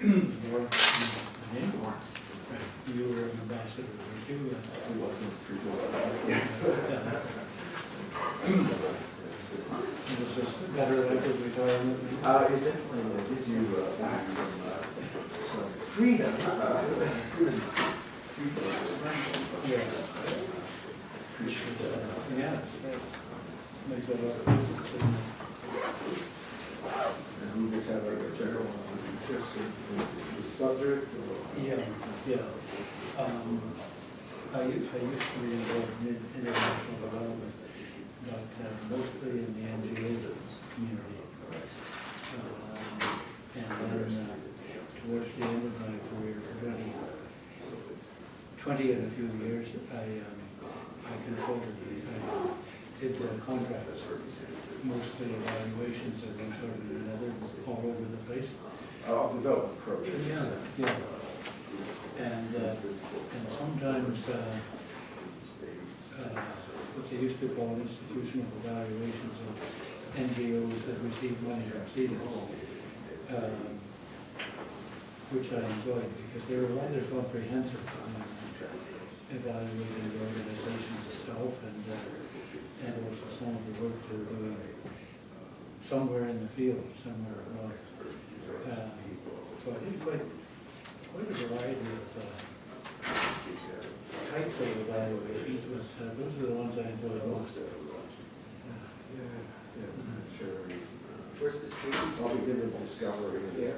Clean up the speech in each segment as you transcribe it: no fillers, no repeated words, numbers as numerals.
You were an ambassador, weren't you? He wasn't previously. Yes. Was this better after retirement? It definitely gives you back some freedom. Yeah. Appreciate that. Yeah. Make that up. And we just have like a general interest in the subject. Yeah, yeah. I used to be involved in international development, but mostly in the NGO community. And then towards the end of my career, for 20 and a few years, I consulted, I did contracts, mostly evaluations of one sort and another, all over the place. Development projects. Yeah, yeah. And sometimes what they used to call institutional evaluations of NGOs that receive money from CEDA, which I enjoyed because they were rather comprehensive, evaluating the organization itself and also some of the work they're doing somewhere in the field, somewhere abroad. So I did quite a variety of types of evaluations, but those are the ones I enjoyed most. Sure. Where's the street? I'll be giving discovery. Yeah.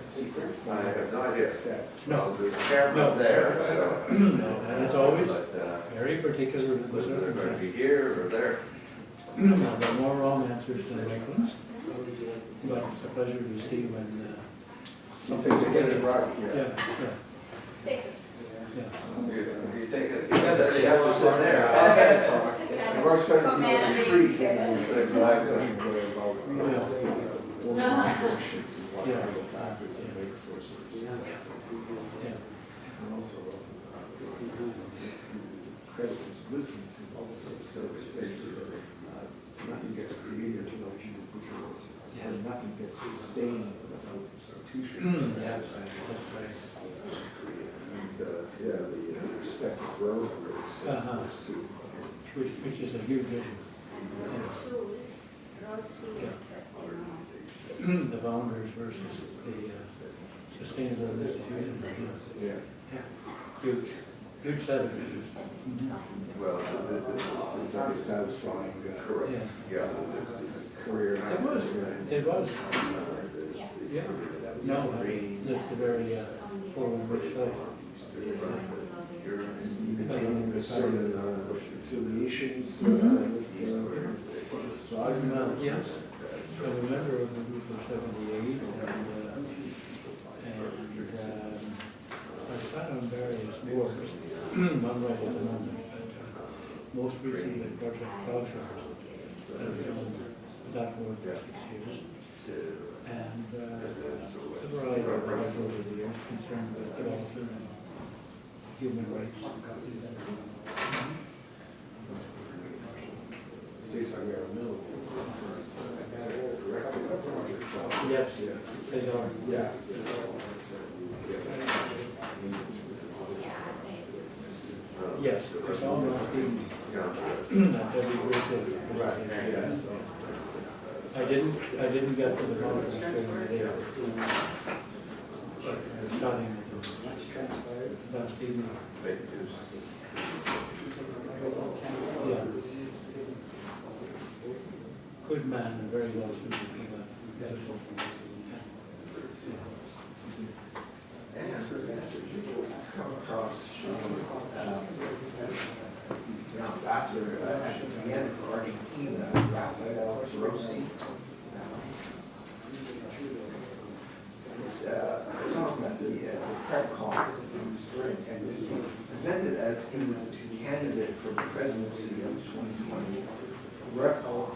I have no idea. Success. Well, there's a camera there, so. No, and it's always But, very particular to the whether they're going to be circumstances. here or there. There are more wrong answers than right ones, but it's a pleasure to see when Some things are getting right, Yeah, yeah. yeah, yeah. You take it, you guys actually have to sit there. And we're trying to be on the street. Exactly. Organizations and what Yeah. kind of factors and labor forces. Yeah. And also, credit his wisdom to all the services. Nothing gets created without individuals, and nothing gets sustained without institutions. Yeah, that's right. And, yeah, the respect grows in those two. Which is a huge issue. Yeah. The founders versus the sustainable institutions. Yeah. Yeah. Huge set of issues. Well, It's very satisfying. correct. Yeah. Yeah. Career. It was. Yeah. No, that's the very full and rich life. Maintaining the sort of affiliations with society. Yes, I'm a member of the group of 78, and I sat on various boards, not right at the moment, but most recently Project Cloudshires. I've been on that board for 6 years. And a variety of projects over the years concerned with development and human rights. Cesar Mill. Yes, they are. Yeah. Yes, it's all not being, not every group of. Right, yes. I didn't get to the conference during the day. But I was chatting with them last evening. Yeah. Good man and very well suited for that. Come across an ambassador at the end for Argentina, Rafael Rossi. I saw him at the prep conference in the spring, and he presented as he was the candidate for the presidency of 2020. Reference,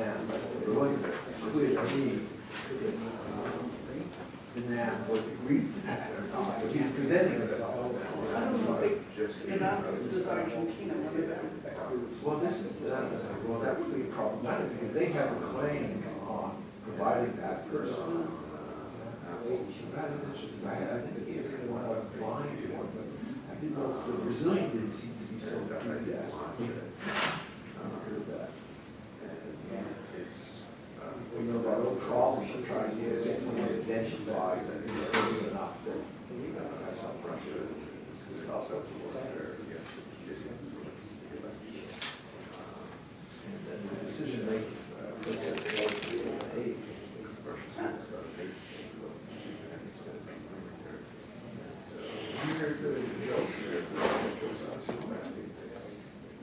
and it wasn't clear to me the man was agreed to that or not, but he was presenting himself. I don't know if does Argentina want to. Well, this is, well, that would be problematic because they have a claim on providing that person. the Brazilian didn't seem to be so enthusiastic. We know that old problem for trying to get someone identified that is early enough that have some pressure. It's also and then the decision making process was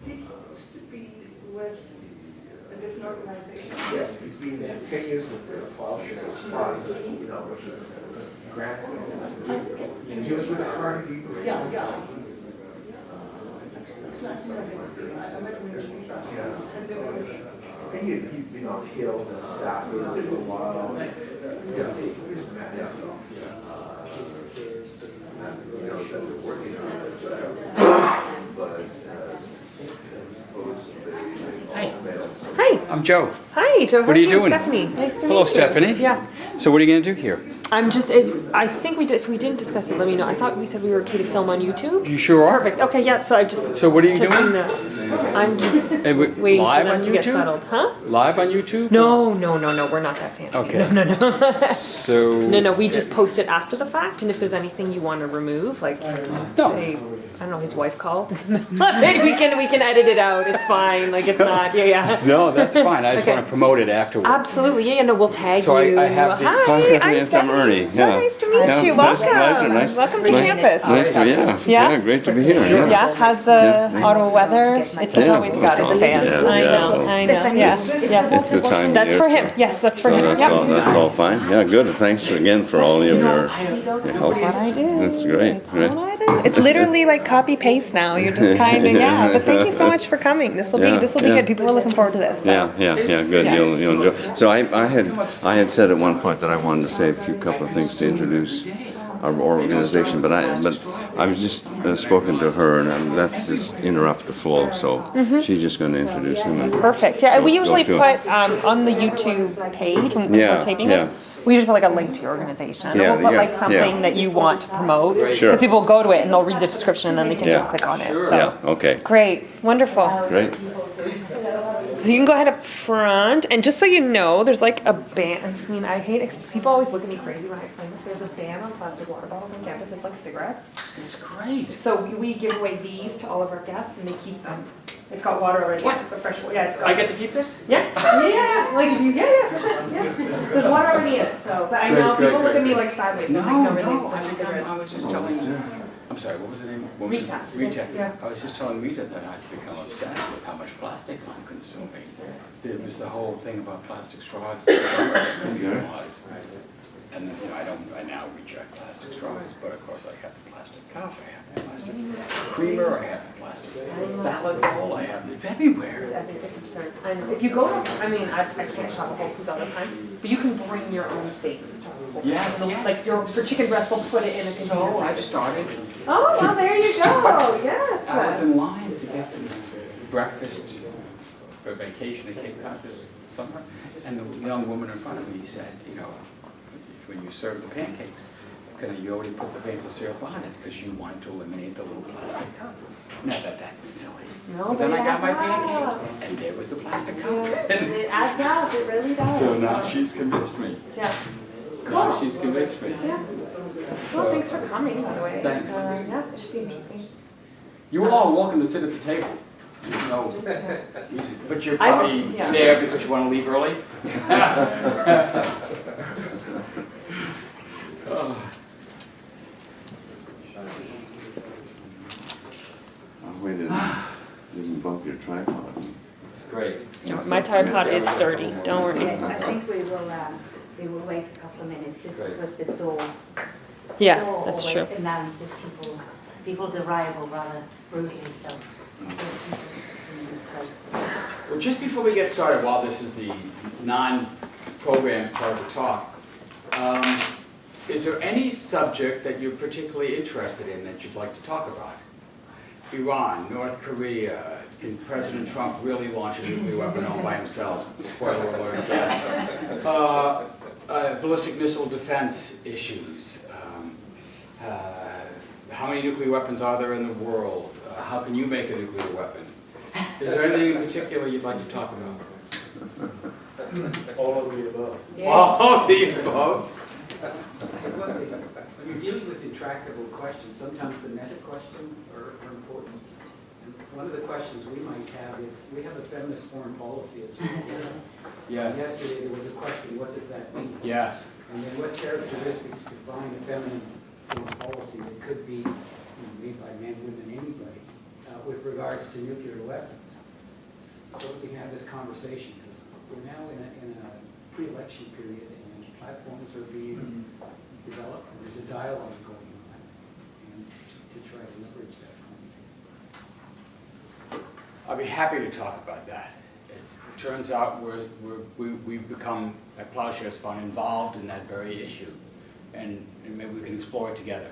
He used to be with a different organization. Yes, he's been 10 years with the Plowshares Fund, you know, with the grant. And he was with Carnegie. Yeah, yeah. It's not, I met him in Geneva. Yeah. And they were, And he's been on Hills and Stafford for a while. Yeah, he's the man, so. You know, that they're working on it, but, Hi. I'm Joe. Hi, Joe. What are you How doing? Stephanie. Nice to Hello, meet you. Stephanie. Yeah. So what are you going to do here? I'm just, I think we did, if we didn't discuss it, let me know. I thought we said we were okay to film on YouTube. You sure are? Perfect. Okay, yeah, so I just. So what are you testing doing? I'm just waiting for Live them on to get YouTube? settled. Huh? Live on YouTube? No, we're not that fancy. Okay. No. So. No, we just post it after the fact, and if there's anything you want to remove, like, No. say, I don't know, his wife called. we can edit it out. It's fine. Like, it's not, yeah. No, that's fine. I just Okay. want to promote it afterwards. Absolutely, yeah, no, we'll tag So you. I have the- Hi, Hi, Stephanie, I'm I'm Stephanie. Ernie. So Yeah. nice to meet Yeah, you. nice- Welcome. nice- Welcome to nice- campus. Nice to, Yeah? yeah, great to be here. Yeah. Yeah, how's the Yeah. Ottawa weather? It's Yeah, always got its it's fans. all- I yeah, know, yeah. I know. Yeah, yeah. It's the time of That's year, for so- him. Yes, that's for So him. that's all fine. Yeah, good. Thanks again for all of your help. That's what I do. That's great. That's what I do. It's literally like copy paste now. You're just kind of yeah. But thank you so much for coming. This will be Yeah, yeah. good. People are looking forward to this. Yeah, good. Yeah. You'll enjoy. So I had said at one point that I wanted to say a couple of things to introduce our organization, but I've just spoken to her, and that's just interrupt the flow. So she's just going to introduce him. And Perfect. Yeah, we Go usually to put on the YouTube page when Yeah, we're taping yeah. this. We usually put like a link to your organization. Yeah, We'll put yeah, like something yeah. that you want to promote. Sure. Because people will go to it and they'll read the description and then they can Yeah. just click on it. So Yeah. Okay. great, wonderful. Great. So you can go ahead up front, and just so you know, there's like a ban. I mean, I hate people always look at me crazy when I explain this. There's a ban on plastic water bottles on campus. It's like cigarettes. It's great. So we give away these to all of our guests, and they keep them. It's got water already. What? It's a fresh water. Yeah, it's got, I get to keep this? Yeah, like if you, yeah, for sure. Yeah. There's water already in it. So, but I know Great, people look at great. me like sideways. No, I'm like, no. really, I it's think cigarettes. I was just telling. I'm sorry. What was the name? Rita. Rita. Yeah. I was just telling Rita that I've become obsessed with how much plastic I'm consuming. There was the whole thing about plastic straws that I didn't realize. And you know, I now reject plastic straws, but of course I have the plastic cup, I have the plastic creamer, I have the plastic salad bowl, it's everywhere. It's absurd. I know. If you go to, I mean, I can't shop at Whole Foods all the time, but you can bring your own things to Whole Foods. Yes, And yes. like for chicken breast, we'll put it in a container. So I've started, Oh, well, there you go. Yes. I was in line to get breakfast for vacation at Cape Cod this summer, and the young woman in front of me said, you know, when you serve the pancakes, because you already put the maple syrup on it, because you want to eliminate the little plastic cup. Now that's silly. No, But then but I it got my adds up. pancakes, and there was the plastic cup. It adds up. It really does. So now she's convinced me. Yeah. Now Cool. she's convinced me. Yeah. Well, thanks for coming, by the way. Thanks. Yeah, it should be interesting. You are all welcome to sit at the table. No, but you're I will- probably yeah. there because you want to leave early? We didn't bump your tripod. It's great. My tripod is 30. Don't worry. Yes, I think we will wait a couple of minutes just Great. because the door Yeah, door that's always true. announces people's arrival rather brutally, so. Well, just before we get started, while this is the non-programmed part of the talk, is there any subject that you're particularly interested in that you'd like to talk about? Iran, North Korea, can President Trump really launch a nuclear weapon all by himself? Spoiler alert, yes. Ballistic missile defense issues. how many nuclear weapons are there in the world? How can you make a nuclear weapon? Is there anything in particular you'd like to talk about? All of the above. All of the above? When you're dealing with intractable questions, sometimes the meta questions are important. And one of the questions we might have is, we have a feminist foreign policy as well. Yes. Yesterday there was a question, what does that mean? Yes. And then what characteristics define a feminine foreign policy that could be made by men, women, anybody, with regards to nuclear weapons? So we can have this conversation, because we're now in a pre-election period and platforms are being developed and there's a dialogue going on, and to try to leverage that. I'll be happy to talk about that. It turns out we've become, at Plowshares Fund, involved in that very issue, and maybe we can explore it together.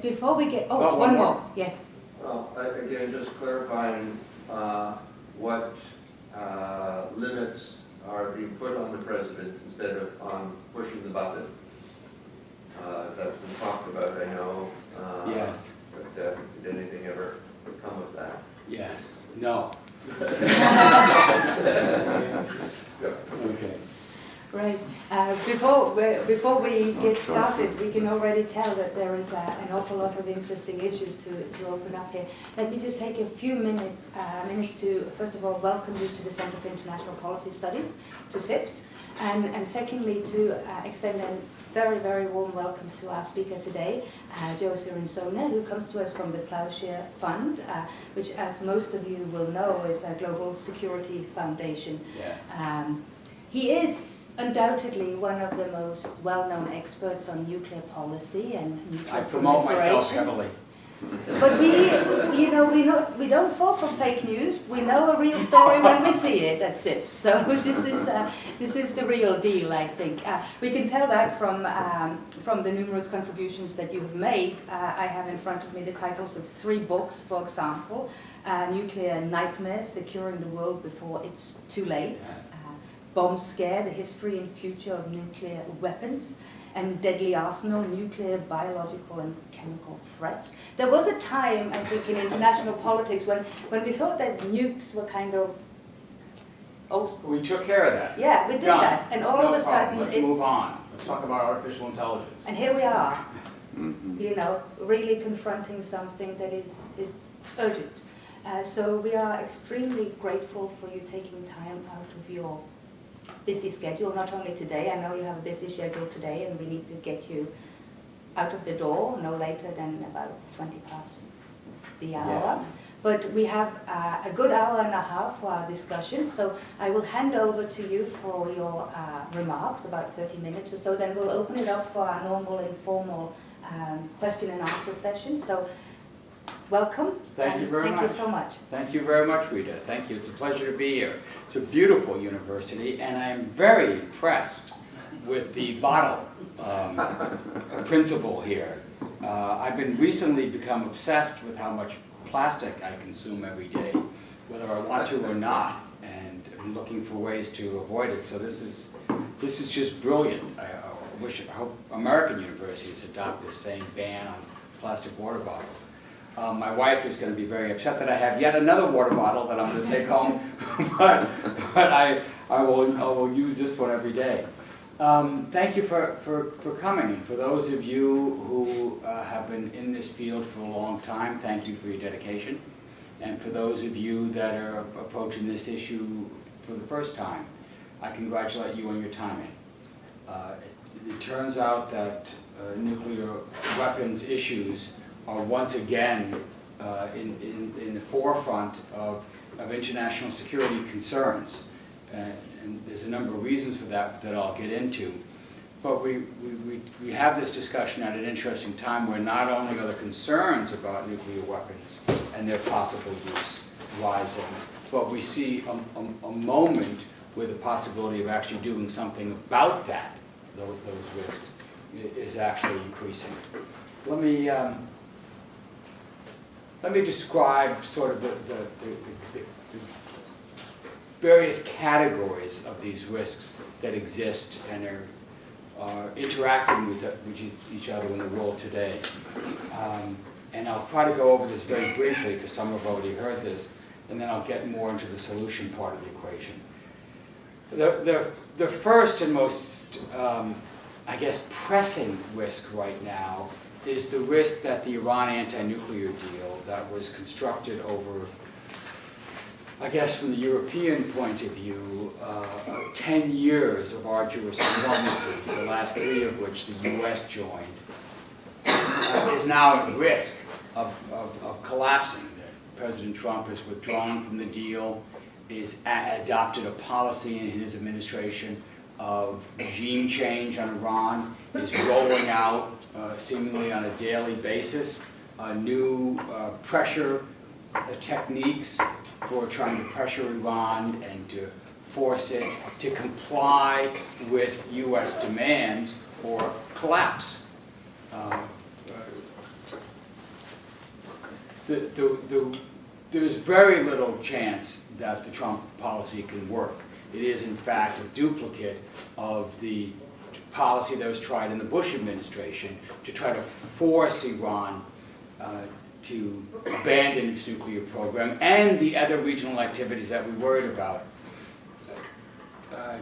Before we get, Oh, one one more. more, yes. Well, again, just clarifying what limits are being put on the president instead of on pushing the button. That's been talked about, I know. Yes. But did anything ever come of that? Yes. No. Okay. Right. Before we get started, we can already tell that there is an awful lot of interesting issues to open up here. Let me just take a few minutes to, first of all, welcome you to the Center for International Policy Studies, to CIPS, and secondly, to extend a very, very warm welcome to our speaker today, Joe Cirinsone, who comes to us from the Plowshare Fund, which, as most of you will know, is a global security foundation. Yeah. He is undoubtedly one of the most well-known experts on nuclear policy and nuclear I promote myself proliferation. heavily. But we don't fall for fake news. We know a real story when we see it at CIPS. So this is the real deal, I think. We can tell that from the numerous contributions that you have made. I have in front of me the titles of 3 books, for example: Nuclear Nightmares: Securing the World Before It's Too Late. Bomb Scare: The History and Future of Nuclear Weapons, and Deadly Arsenal: Nuclear, Biological and Chemical Threats. There was a time, I think, in international politics when we thought that nukes were kind of old school. We took care of that. Yeah, we did Done. that, and all No of a problem. sudden Let's it's... move on. Let's talk about artificial intelligence. And here we are, really confronting something that is urgent. So we are extremely grateful for you taking time out of your busy schedule, not only today. I know you have a busy schedule today, and we need to get you out of the door no later than about 20 past the hour. Yes. But we have a good hour and a half for our discussion, so I will hand over to you for your remarks, about 30 minutes or so. Then we'll open it up for our normal informal question and answer session. So welcome. Thank you very much. Thank you so much. Thank you very much, Rita. Thank you. It's a pleasure to be here. It's a beautiful university, and I'm very impressed with the bottle principle here. I've been recently become obsessed with how much plastic I consume every day, whether I want to or not, and I'm looking for ways to avoid it. So this is just brilliant. I hope American universities adopt this same ban on plastic water bottles. My wife is going to be very upset that I have yet another water bottle that I'm going to take home, but I will use this one every day. Thank you for coming. For those of you who have been in this field for a long time, thank you for your dedication. And for those of you that are approaching this issue for the first time, I congratulate you on your timing. It turns out that nuclear weapons issues are once again in the forefront of international security concerns. And there's a number of reasons for that I'll get into. But we have this discussion at an interesting time where not only are the concerns about nuclear weapons and their possible use rising, but we see a moment where the possibility of actually doing something about that, those risks, is actually increasing. Let me describe sort of the various categories of these risks that exist and are interacting with each other in the world today. And I'll try to go over this very briefly because some have already heard this, and then I'll get more into the solution part of the equation. The first and most, I guess, pressing risk right now is the risk that the Iran anti-nuclear deal that was constructed over, I guess from the European point of view, 10 years of arduous diplomacy, the last 3 of which the US joined, is now at risk of collapsing. President Trump has withdrawn from the deal, is adopted a policy in his administration of regime change on Iran, is rolling out, seemingly on a daily basis, new pressure techniques for trying to pressure Iran and to force it to comply with US demands or collapse. There's very little chance that the Trump policy can work. It is, in fact, a duplicate of the policy that was tried in the Bush administration to try to force Iran to abandon its nuclear program and the other regional activities that we worried about. I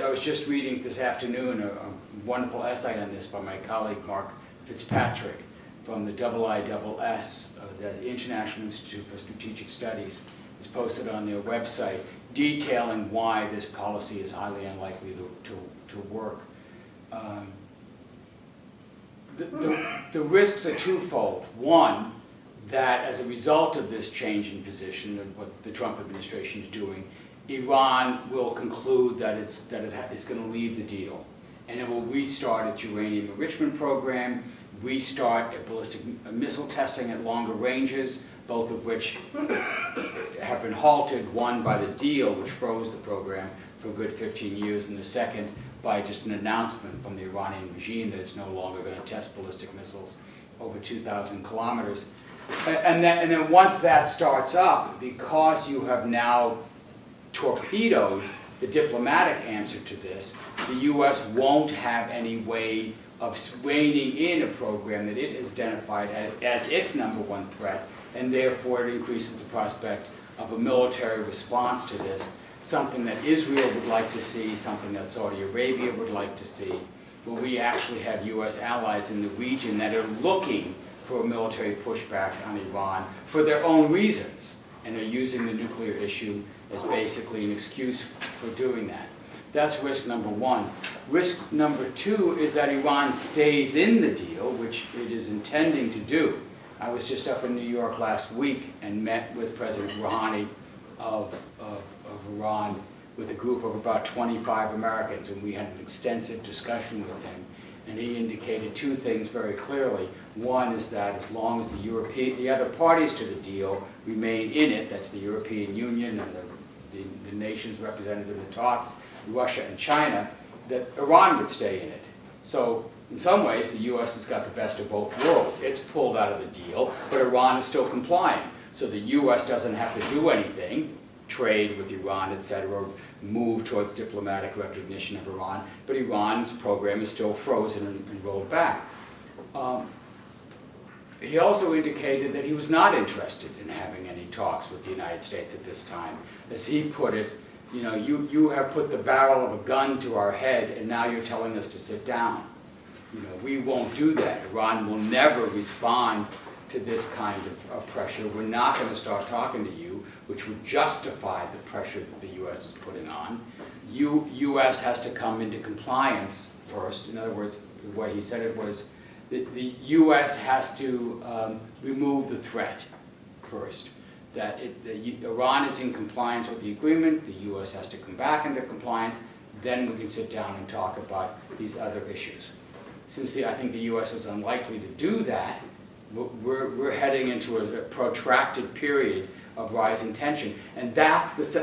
was just reading this afternoon a wonderful essay on this by my colleague Mark Fitzpatrick from the IISS, the International Institute for Strategic Studies. It's posted on their website detailing why this policy is highly unlikely to work. The risks are twofold. One, that as a result of this change in position of what the Trump administration is doing, Iran will conclude that it's going to leave the deal, and it will restart its uranium enrichment program, restart ballistic missile testing at longer ranges, both of which have been halted, one by the deal, which froze the program for a good 15 years, and the second by just an announcement from the Iranian regime that it's no longer going to test ballistic missiles over 2,000 kilometers. And then once that starts up, because you have now torpedoed the diplomatic answer to this, the U.S. won't have any way of reining in a program that it has identified as its #1 threat, and therefore it increases the prospect of a military response to this, something that Israel would like to see, something that Saudi Arabia would like to see, where we actually have U.S. allies in the region that are looking for a military pushback on Iran for their own reasons, and are using the nuclear issue as basically an excuse for doing that. That's risk number one. Risk number two is that Iran stays in the deal, which it is intending to do. I was just up in New York last week and met with President Rouhani of Iran with a group of about 25 Americans, and we had an extensive discussion with him. And he indicated two things very clearly. One is that as long as the other parties to the deal remain in it, that's the European Union and the nations represented in the talks, Russia and China, that Iran would stay in it. So in some ways, the U.S. has got the best of both worlds. It's pulled out of the deal, but Iran is still complying. So the U.S. doesn't have to do anything, trade with Iran, etc., move towards diplomatic recognition of Iran, but Iran's program is still frozen and rolled back. He also indicated that he was not interested in having any talks with the United States at this time. As he put it, you know, you have put the barrel of a gun to our head, and now you're telling us to sit down. You know, we won't do that. Iran will never respond to this kind of pressure. We're not going to start talking to you, which would justify the pressure that the U.S. is putting on. U.S. has to come into compliance first. In other words, the way he said it was, the U.S. has to remove the threat first. That Iran is in compliance with the agreement, the U.S. has to come back into compliance, then we can sit down and talk about these other issues. Since I think the U.S. is unlikely to do that, we're heading into a protracted period of rising tension, and that gets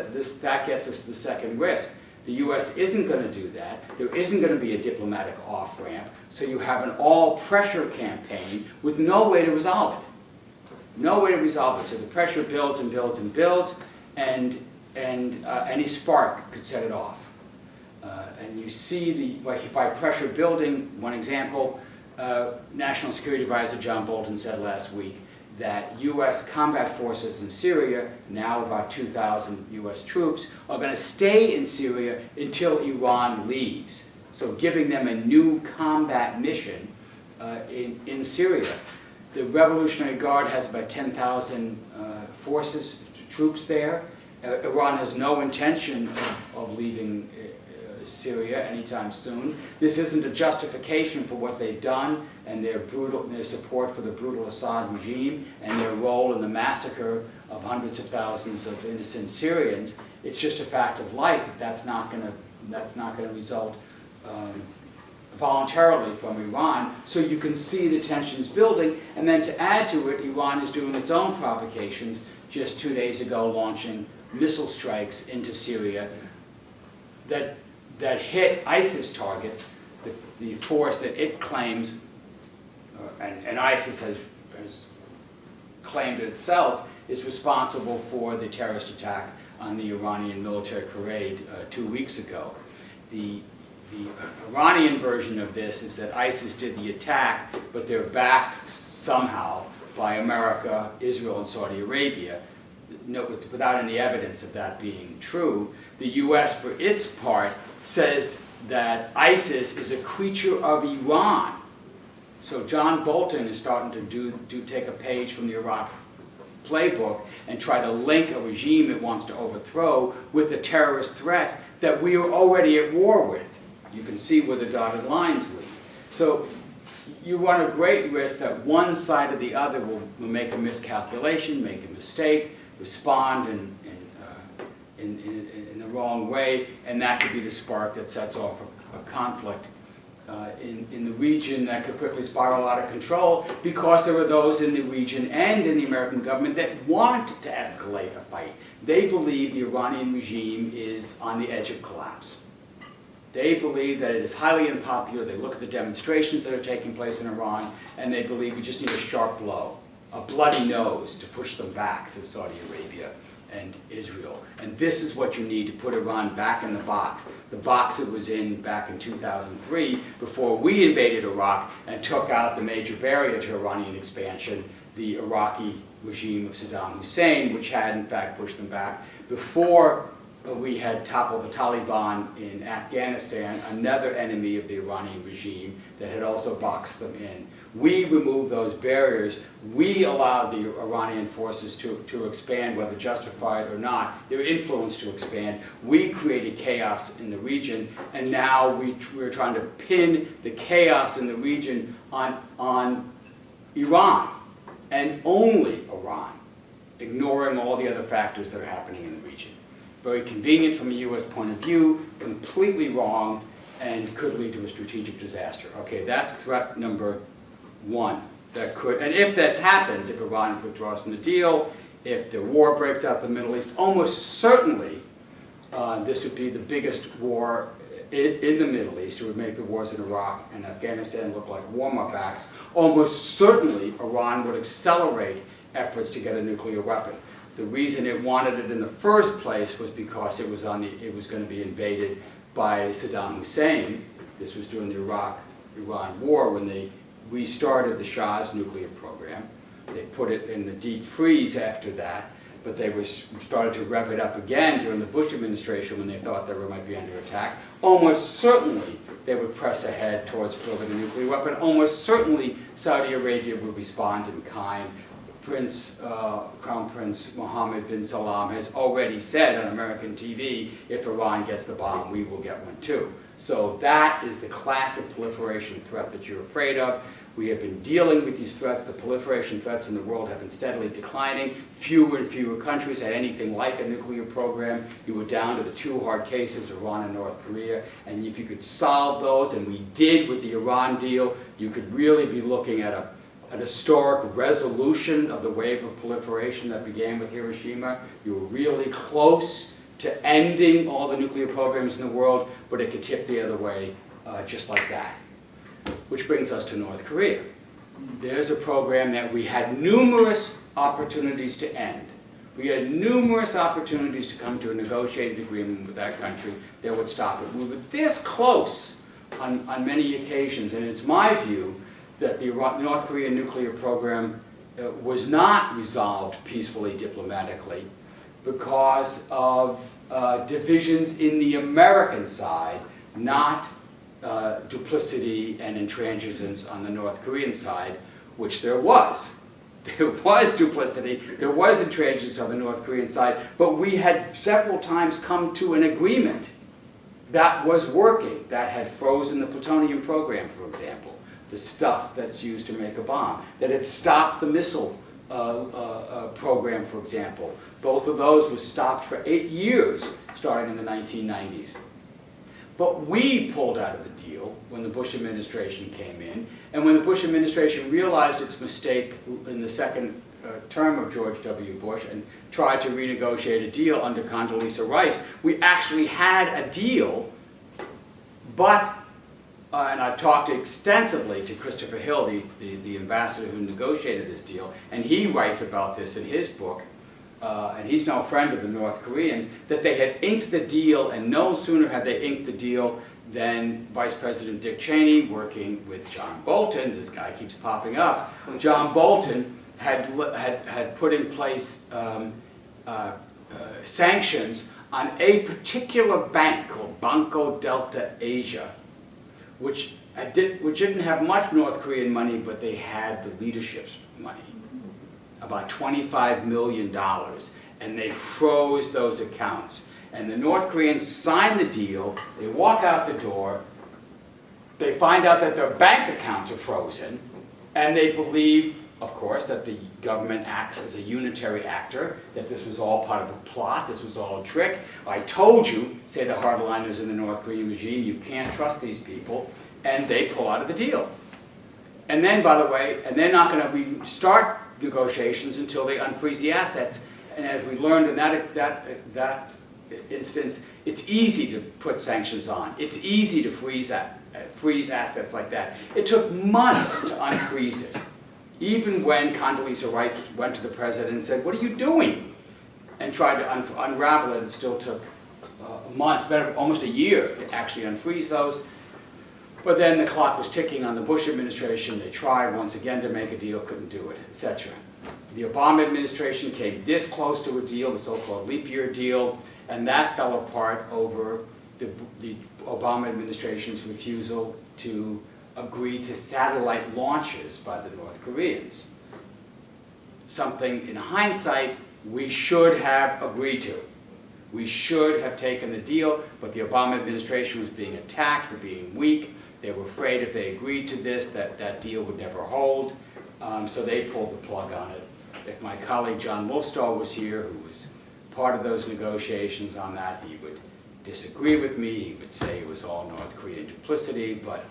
us to the second risk. The U.S. isn't going to do that. There isn't going to be a diplomatic off-ramp, so you have an all-pressure campaign with no way to resolve it. No way to resolve it. So the pressure builds and builds and builds, and any spark could set it off. And you see by pressure building, one example, National Security Advisor John Bolton said last week that U.S. combat forces in Syria, now about 2,000 U.S. troops, are going to stay in Syria until Iran leaves. So giving them a new combat mission in Syria. The Revolutionary Guard has about 10,000 troops there. Iran has no intention of leaving Syria anytime soon. This isn't a justification for what they've done and their support for the brutal Assad regime and their role in the massacre of hundreds of thousands of innocent Syrians. It's just a fact of life that that's not going to result voluntarily from Iran. So you can see the tensions building, and then to add to it, Iran is doing its own provocations. Just 2 days ago, launching missile strikes into Syria that hit ISIS targets, the force that it claims, and ISIS has claimed itself, is responsible for the terrorist attack on the Iranian military parade 2 weeks ago. The Iranian version of this is that ISIS did the attack, but they're backed somehow by America, Israel, and Saudi Arabia, without any evidence of that being true. The U.S., for its part, says that ISIS is a creature of Iran. So John Bolton is starting to take a page from the Iraq playbook and try to link a regime it wants to overthrow with the terrorist threat that we are already at war with. You can see where the dotted lines lead. So you run a great risk that one side or the other will make a miscalculation, make a mistake, respond in the wrong way, and that could be the spark that sets off a conflict in the region that could quickly spiral out of control, because there are those in the region and in the American government that want to escalate a fight. They believe the Iranian regime is on the edge of collapse. They believe that it is highly unpopular. They look at the demonstrations that are taking place in Iran, and they believe we just need a sharp blow, a bloody nose to push them back, says Saudi Arabia and Israel. And this is what you need to put Iran back in the box it was in back in 2003, before we invaded Iraq and took out the major barrier to Iranian expansion, the Iraqi regime of Saddam Hussein, which had in fact pushed them back. Before we had toppled the Taliban in Afghanistan, another enemy of the Iranian regime that had also boxed them in. We removed those barriers. We allowed the Iranian forces to expand, whether justified or not, their influence to expand. We created chaos in the region, and now we're trying to pin the chaos in the region on Iran, and only Iran, ignoring all the other factors that are happening in the region. Very convenient from a U.S. point of view, completely wrong, and could lead to a strategic disaster. Okay, that's threat number one. That could, and if this happens, if Iran withdraws from the deal, if the war breaks out in the Middle East, almost certainly this would be the biggest war in the Middle East. It would make the wars in Iraq and Afghanistan look like warm-up acts. Almost certainly Iran would accelerate efforts to get a nuclear weapon. The reason it wanted it in the first place was because it was going to be invaded by Saddam Hussein. This was during the Iraq-Iran war, when they restarted the Shah's nuclear program. They put it in the deep freeze after that, but they started to rev it up again during the Bush administration when they thought they might be under attack. Almost certainly they would press ahead towards building a nuclear weapon. Almost certainly Saudi Arabia would respond in kind. Crown Prince Mohammed bin Salman has already said on American TV, if Iran gets the bomb, we will get one too. So that is the classic proliferation threat that you're afraid of. We have been dealing with these threats. The proliferation threats in the world have been steadily declining. Fewer and fewer countries had anything like a nuclear program. You were down to the two hard cases, Iran and North Korea. And if you could solve those, and we did with the Iran deal, you could really be looking at an historic resolution of the wave of proliferation that began with Hiroshima. You were really close to ending all the nuclear programs in the world, but it could tip the other way just like that. Which brings us to North Korea. There's a program that we had numerous opportunities to end. We had numerous opportunities to come to a negotiated agreement with that country that would stop it. We were this close on many occasions, and it's my view that the North Korean nuclear program was not resolved peacefully diplomatically because of divisions in the American side, not duplicity and intransigence on the North Korean side, which there was. There was duplicity, there was intransigence on the North Korean side, but we had several times come to an agreement that was working, that had frozen the plutonium program, for example, the stuff that's used to make a bomb, that had stopped the missile program, for example. Both of those were stopped for 8 years, starting in the 1990s. But we pulled out of the deal when the Bush administration came in, and when the Bush administration realized its mistake in the second term of George W. Bush and tried to renegotiate a deal under Condoleezza Rice, we actually had a deal, but, and I've talked extensively to Christopher Hill, the ambassador who negotiated this deal, and he writes about this in his book, and he's no friend of the North Koreans, that they had inked the deal, and no sooner had they inked the deal than Vice President Dick Cheney, working with John Bolton, this guy keeps popping up, John Bolton had put in place sanctions on a particular bank called Banco Delta Asia, which didn't have much North Korean money, but they had the leadership's money, about $25 million, and they froze those accounts. And the North Koreans sign the deal, they walk out the door, they find out that their bank accounts are frozen, and they believe, of course, that the government acts as a unitary actor, that this was all part of a plot, this was all a trick. I told you, say the hardliners in the North Korean regime, you can't trust these people, and they pull out of the deal. And then, by the way, and they're not going to restart negotiations until they unfreeze the assets. And as we learned in that instance, it's easy to put sanctions on. It's easy to freeze assets like that. It took months to unfreeze it. Even when Condoleezza Rice went to the president and said, "What are you doing?" and tried to unravel it, it still took months, almost a year to actually unfreeze those. But then the clock was ticking on the Bush administration. They tried once again to make a deal, couldn't do it, etc. The Obama administration came this close to a deal, the so-called leap year deal, and that fell apart over the Obama administration's refusal to agree to satellite launches by the North Koreans. Something, in hindsight, we should have agreed to. We should have taken the deal, but the Obama administration was being attacked for being weak. They were afraid if they agreed to this, that deal would never hold, so they pulled the plug on it. If my colleague John Wolfstall was here, who was part of those negotiations on that, he would disagree with me. He would say it was all North Korean duplicity, but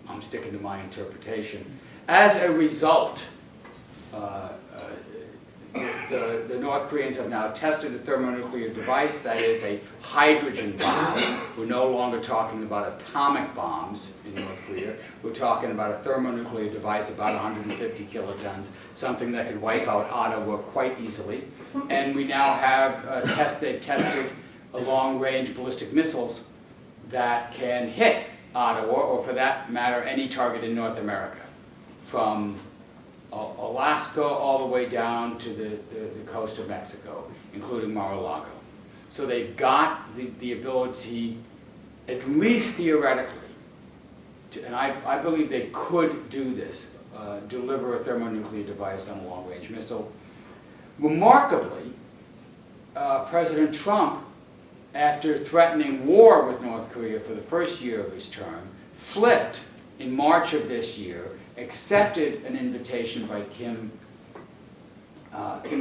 I'm sticking to my interpretation. As a result, the North Koreans have now tested a thermonuclear device that is a hydrogen bomb. We're no longer talking about atomic bombs in North Korea. We're talking about a thermonuclear device about 150 kilotons, something that could wipe out Ottawa quite easily. And we now have they've tested long-range ballistic missiles that can hit Ottawa, or for that matter, any target in North America, from Alaska all the way down to the coast of Mexico, including Mar-a-Lago. So they've got the ability, at least theoretically, and I believe they could do this, deliver a thermonuclear device on a long-range missile. Remarkably, President Trump, after threatening war with North Korea for the first year of his term, flipped in March of this year, accepted an invitation by Kim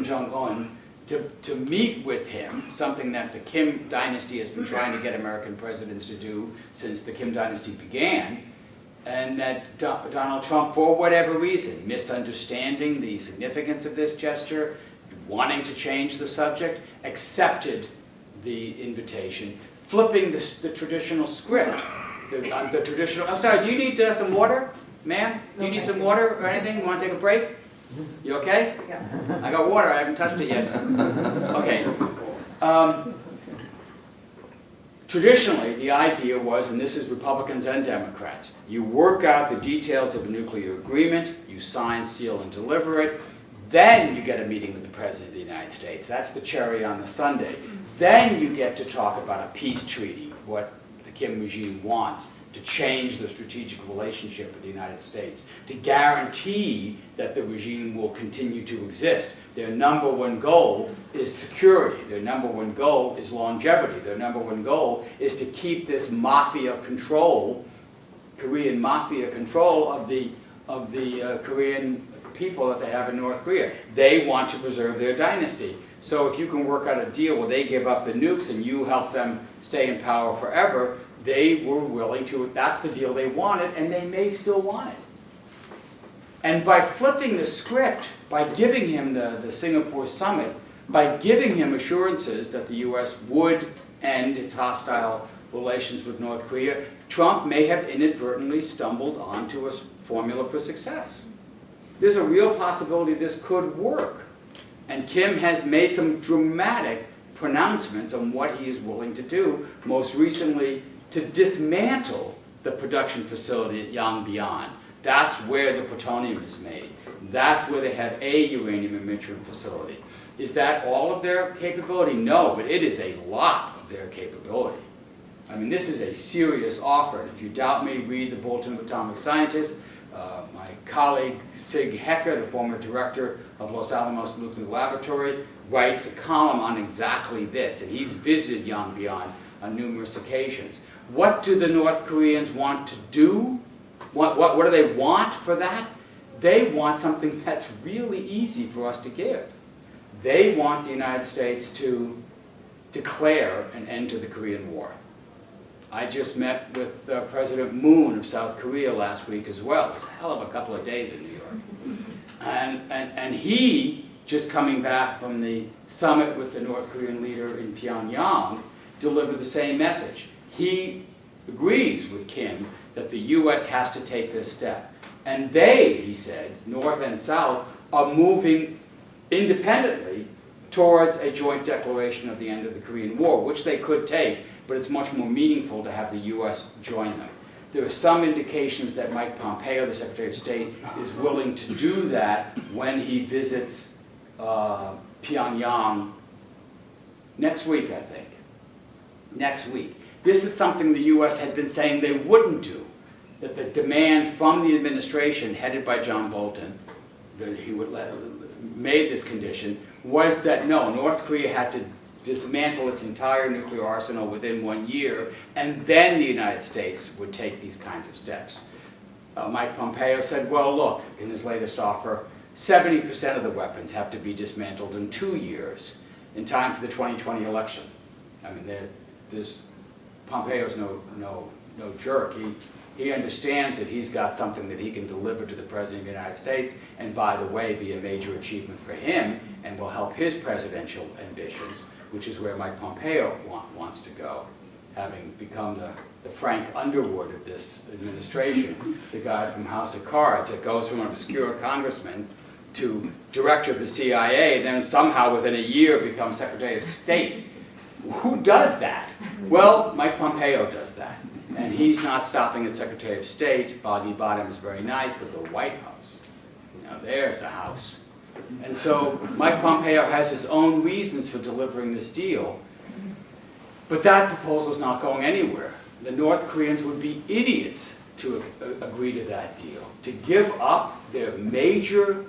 Jong-un to meet with him, something that the Kim dynasty has been trying to get American presidents to do since the Kim dynasty began, and that Donald Trump, for whatever reason, misunderstanding the significance of this gesture, wanting to change the subject, accepted the invitation, flipping the traditional script. The traditional, I'm sorry, do you need some water? Ma'am, do you need some water or anything? You want to take a break? You okay? Yeah. I got water, I haven't touched it yet. Okay. Traditionally, the idea was, and this is Republicans and Democrats, you work out the details of a nuclear agreement, you sign, seal, and deliver it, then you get a meeting with the President of the United States. That's the cherry on the sundae. Then you get to talk about a peace treaty, what the Kim regime wants, to change the strategic relationship with the United States, to guarantee that the regime will continue to exist. Their number one goal is security. Their number one goal is longevity. Their number one goal is to keep this mafia control, Korean mafia control of the Korean people that they have in North Korea. They want to preserve their dynasty. So if you can work out a deal where they give up the nukes and you help them stay in power forever, they were willing to, that's the deal they wanted, and they may still want it. And by flipping the script, by giving him the Singapore summit, by giving him assurances that the U.S. would end its hostile relations with North Korea, Trump may have inadvertently stumbled onto a formula for success. There's a real possibility this could work. And Kim has made some dramatic pronouncements on what he is willing to do, most recently to dismantle the production facility at Yongbyon. That's where the plutonium is made. That's where they have a uranium enrichment facility. Is that all of their capability? No, but it is a lot of their capability. I mean, this is a serious offer. And if you doubt me, read the Bulletin of Atomic Scientists. My colleague Sig Hecker, the former director of Los Alamos Nuclear Laboratory, writes a column on exactly this, and he's visited Yongbyon on numerous occasions. What do the North Koreans want to do? What do they want for that? They want something that's really easy for us to give. They want the United States to declare an end to the Korean War. I just met with President Moon of South Korea last week as well. It was a hell of a couple of days in New York. And he, just coming back from the summit with the North Korean leader in Pyongyang, delivered the same message. He agrees with Kim that the U.S. has to take this step. And they, he said, North and South, are moving independently towards a joint declaration of the end of the Korean War, which they could take, but it's much more meaningful to have the U.S. join them. There are some indications that Mike Pompeo, the Secretary of State, is willing to do that when he visits Pyongyang next week, I think. Next week. This is something the U.S. had been saying they wouldn't do, that the demand from the administration, headed by John Bolton, that he would made this condition, was that no, North Korea had to dismantle its entire nuclear arsenal within 1 year, and then the United States would take these kinds of steps. Mike Pompeo said, well, look, in his latest offer, 70% of the weapons have to be dismantled in 2 years, in time for the 2020 election. I mean, Pompeo's no jerk. He understands that he's got something that he can deliver to the President of the United States, and by the way, be a major achievement for him, and will help his presidential ambitions, which is where Mike Pompeo wants to go, having become the Frank Underwood of this administration, the guy from House of Cards that goes from an obscure congressman to director of the CIA, then somehow within a year becomes Secretary of State. Who does that? Well, Mike Pompeo does that. And he's not stopping at Secretary of State. Boggy Bottom is very nice, but the White House, now there's a house. And so Mike Pompeo has his own reasons for delivering this deal, but that proposal is not going anywhere. The North Koreans would be idiots to agree to that deal, to give up their major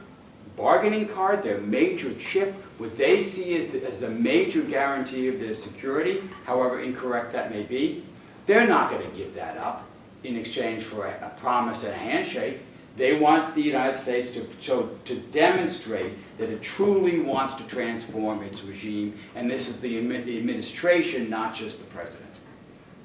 bargaining card, their major chip, what they see as the major guarantee of their security, however incorrect that may be. They're not going to give that up in exchange for a promise and a handshake. They want the United States to demonstrate that it truly wants to transform its regime, and this is the administration, not just the president.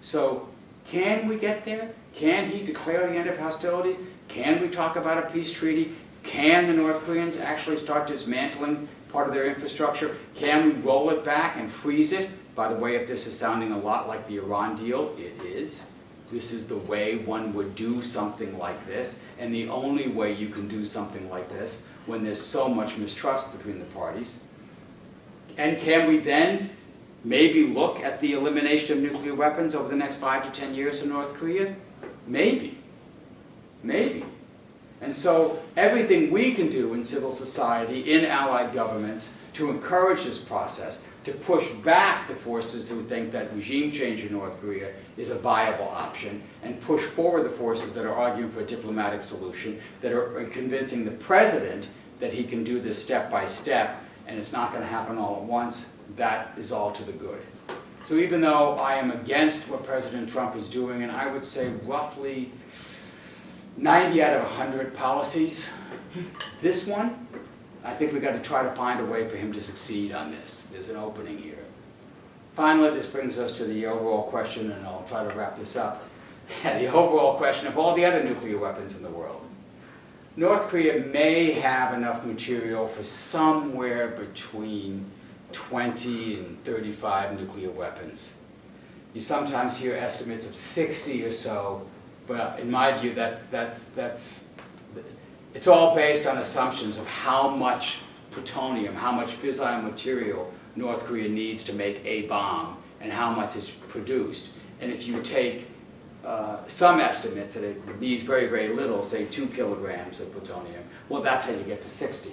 So can we get there? Can he declare the end of hostilities? Can we talk about a peace treaty? Can the North Koreans actually start dismantling part of their infrastructure? Can we roll it back and freeze it? By the way, if this is sounding a lot like the Iran deal, it is. This is the way one would do something like this, and the only way you can do something like this when there's so much mistrust between the parties. And can we then maybe look at the elimination of nuclear weapons over the next 5 to 10 years in North Korea? Maybe. Maybe. And so everything we can do in civil society, in allied governments, to encourage this process, to push back the forces who think that regime change in North Korea is a viable option, and push forward the forces that are arguing for a diplomatic solution, that are convincing the president that he can do this step by step, and it's not going to happen all at once, that is all to the good. So even though I am against what President Trump is doing, and I would say roughly 90 out of 100 policies, this one, I think we've got to try to find a way for him to succeed on this. There's an opening here. Finally, this brings us to the overall question, and I'll try to wrap this up. The overall question of all the other nuclear weapons in the world. North Korea may have enough material for somewhere between 20 and 35 nuclear weapons. You sometimes hear estimates of 60 or so, but in my view, it's all based on assumptions of how much plutonium, how much fissile material North Korea needs to make a bomb, and how much is produced. And if you take some estimates that it needs very, very little, say 2 kilograms of plutonium, well, that's how you get to 60.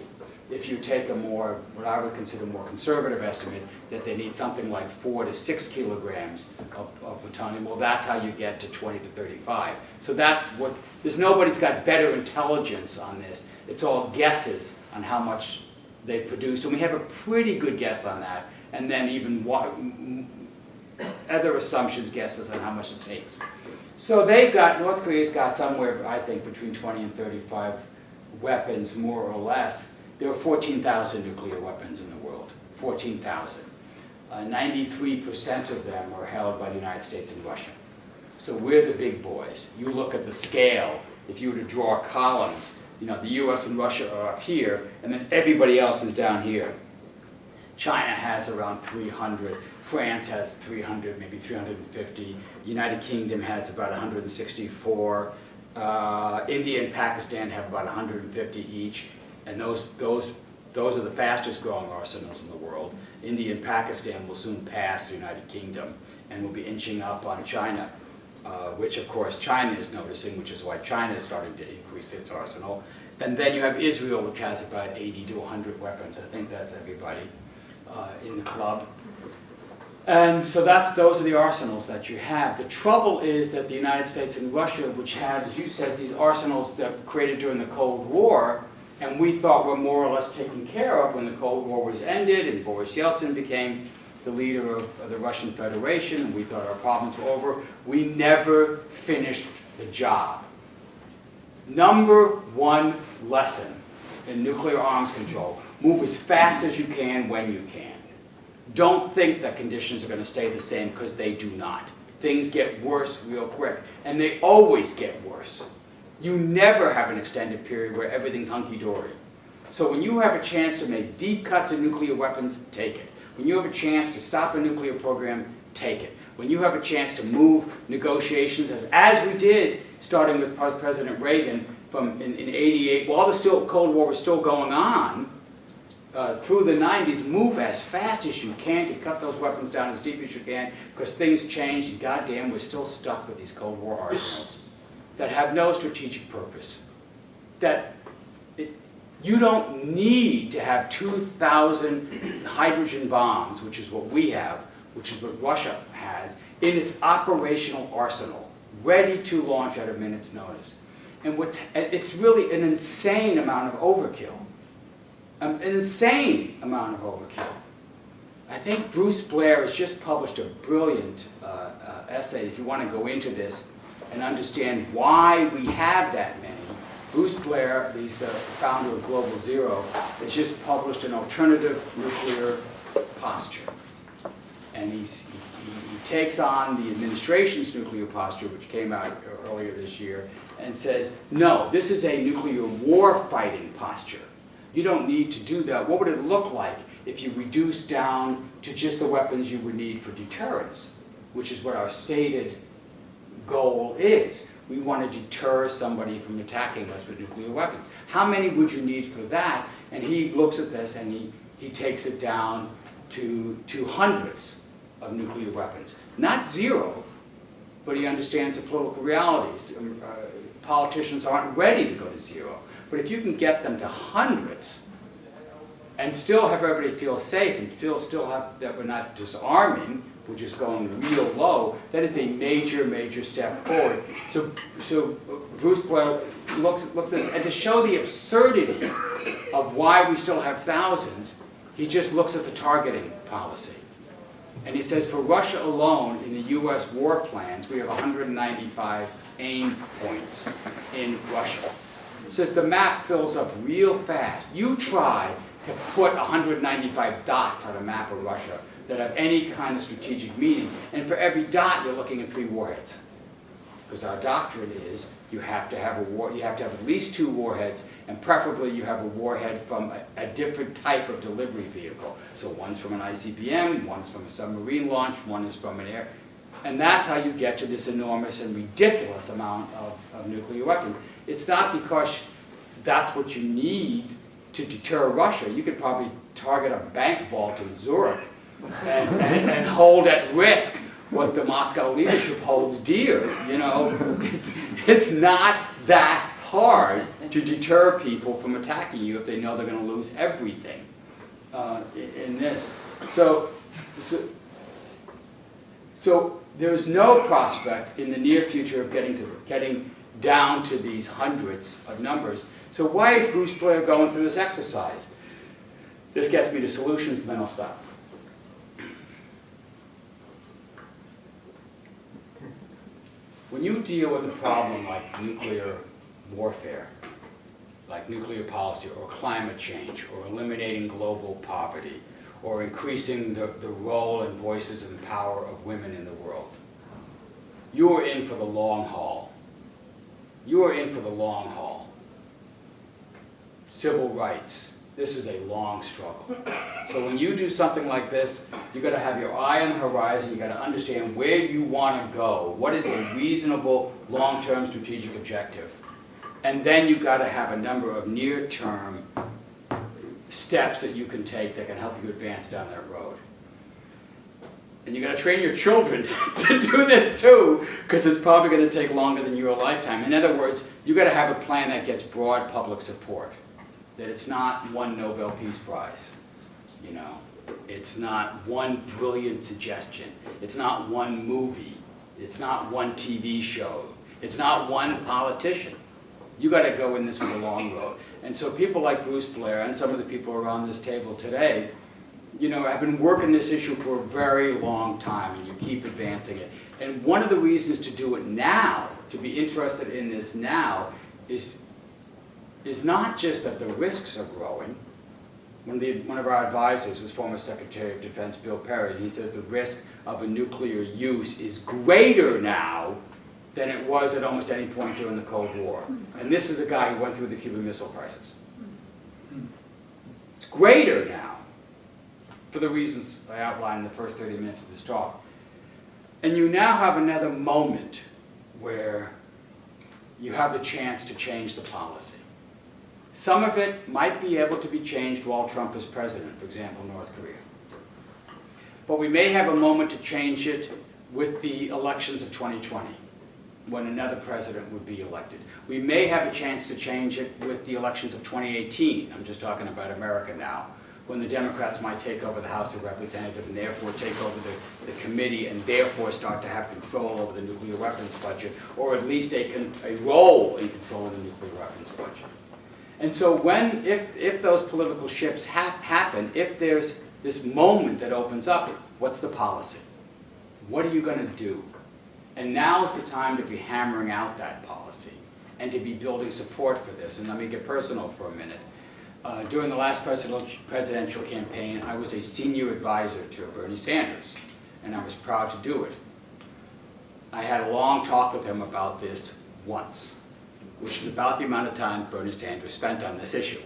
If you take a more, what I would consider more conservative estimate, that they need something like 4 to 6 kilograms of plutonium, well, that's how you get to 20 to 35. So that's what, nobody's got better intelligence on this. It's all guesses on how much they produce, and we have a pretty good guess on that, and then even other assumptions, guesses on how much it takes. So North Korea's got somewhere, I think, between 20 and 35 weapons, more or less. There are 14,000 nuclear weapons in the world, 14,000. 93% of them are held by the United States and Russia. So we're the big boys. You look at the scale, if you were to draw columns, the US and Russia are up here, and then everybody else is down here. China has around 300, France has 300, maybe 350, United Kingdom has about 164, India and Pakistan have about 150 each, and those are the fastest growing arsenals in the world. India and Pakistan will soon pass the United Kingdom and will be inching up on China, which of course China is noticing, which is why China is starting to increase its arsenal. And then you have Israel, which has about 80 to 100 weapons. I think that's everybody in the club. And so those are the arsenals that you have. The trouble is that the United States and Russia, which had, as you said, these arsenals that were created during the Cold War, and we thought were more or less taken care of when the Cold War was ended and Boris Yeltsin became the leader of the Russian Federation, and we thought our problems were over. We never finished the job. Number one lesson in nuclear arms control: move as fast as you can when you can. Don't think that conditions are going to stay the same, because they do not. Things get worse real quick, and they always get worse. You never have an extended period where everything's hunky-dory. So when you have a chance to make deep cuts in nuclear weapons, take it. When you have a chance to stop a nuclear program, take it. When you have a chance to move negotiations, as we did, starting with President Reagan in 88, while the Cold War was still going on, through the 90s, move as fast as you can to cut those weapons down as deep as you can, because things change, and goddamn, we're still stuck with these Cold War arsenals that have no strategic purpose. You don't need to have 2,000 hydrogen bombs, which is what we have, which is what Russia has, in its operational arsenal, ready to launch at a minute's notice. And it's really an insane amount of overkill. An insane amount of overkill. I think Bruce Blair has just published a brilliant essay, if you want to go into this and understand why we have that many. Bruce Blair, he's the founder of Global Zero, has just published an alternative nuclear posture. And he takes on the administration's nuclear posture, which came out earlier this year, and says, no, this is a nuclear war fighting posture. You don't need to do that. What would it look like if you reduce down to just the weapons you would need for deterrence, which is what our stated goal is. We want to deter somebody from attacking us with nuclear weapons. How many would you need for that? And he looks at this and he takes it down to hundreds of nuclear weapons. Not zero, but he understands the political realities. Politicians aren't ready to go to zero. But if you can get them to hundreds and still have everybody feel safe and still have that we're not disarming, which is going real low, that is a major, major step forward. So Bruce Blair looks at it, and to show the absurdity of why we still have thousands, he just looks at the targeting policy. And he says for Russia alone, in the US war plans, we have 195 aim points in Russia. He says the map fills up real fast. You try to put 195 dots on a map of Russia that have any kind of strategic meaning, and for every dot you're looking at 3 warheads. Because our doctrine is you have to have at least 2 warheads, and preferably you have a warhead from a different type of delivery vehicle. So one's from an ICBM, one's from a submarine launch, one is from an air. And that's how you get to this enormous and ridiculous amount of nuclear weapons. It's not because that's what you need to deter Russia. You could probably target a bank vault in Zurich and hold at risk what the Moscow leadership holds dear. You know, it's not that hard to deter people from attacking you if they know they're going to lose everything in this. So there's no prospect in the near future of getting down to these hundreds of numbers. So why is Bruce Blair going through this exercise? This gets me to solutions, and then I'll stop. When you deal with a problem like nuclear warfare, like nuclear policy, or climate change, or eliminating global poverty, or increasing the role and voices and power of women in the world, you are in for the long haul. You are in for the long haul. Civil rights. This is a long struggle. So when you do something like this, you've got to have your eye on the horizon. You've got to understand where you want to go. What is a reasonable long-term strategic objective? And then you've got to have a number of near-term steps that you can take that can help you advance down that road. And you've got to train your children to do this too, because it's probably going to take longer than your lifetime. In other words, you've got to have a plan that gets broad public support. That it's not one Nobel Peace Prize, you know. It's not one brilliant suggestion. It's not one movie. It's not one TV show. It's not one politician. You got to go in this for the long road. And so people like Bruce Blair and some of the people around this table today, you know, have been working this issue for a very long time, and you keep advancing it. And one of the reasons to do it now, to be interested in this now, is not just that the risks are growing. One of our advisors is former Secretary of Defense Bill Perry. He says the risk of a nuclear use is greater now than it was at almost any point during the Cold War. And this is a guy who went through the Cuban Missile Crisis. It's greater now, for the reasons I outlined in the first 30 minutes of this talk. And you now have another moment where you have the chance to change the policy. Some of it might be able to be changed while Trump is president, for example, North Korea. But we may have a moment to change it with the elections of 2020, when another president would be elected. We may have a chance to change it with the elections of 2018. I'm just talking about America now, when the Democrats might take over the House of Representatives and therefore take over the committee and therefore start to have control over the nuclear weapons budget, or at least a role in controlling the nuclear weapons budget. And so if those political shifts happen, if there's this moment that opens up, what's the policy? What are you going to do? And now is the time to be hammering out that policy and to be building support for this. And let me get personal for a minute. During the last presidential campaign, I was a senior advisor to Bernie Sanders, and I was proud to do it. I had a long talk with him about this once, which is about the amount of time Bernie Sanders spent on this issue.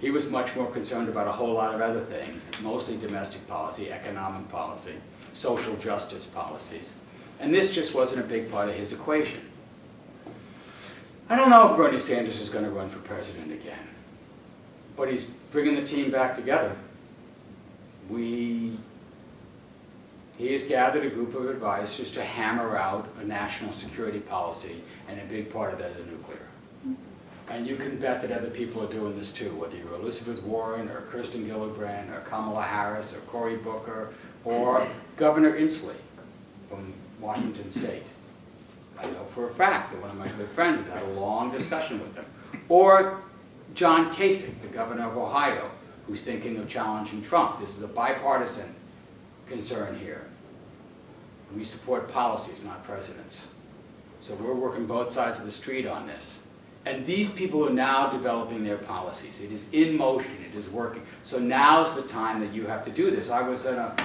He was much more concerned about a whole lot of other things, mostly domestic policy, economic policy, social justice policies. And this just wasn't a big part of his equation. I don't know if Bernie Sanders is going to run for president again, but he's bringing the team back together. He has gathered a group of advisors to hammer out a national security policy, and a big part of that is nuclear. And you can bet that other people are doing this too, whether you're Elizabeth Warren or Kirsten Gillibrand or Kamala Harris or Cory Booker or Governor Inslee from Washington State. I know for a fact that one of my good friends has had a long discussion with them. Or John Kasich, the governor of Ohio, who's thinking of challenging Trump. This is a bipartisan concern here. We support policies, not presidents. So we're working both sides of the street on this. And these people are now developing their policies. It is in motion, it is working. So now's the time that you have to do this. I was on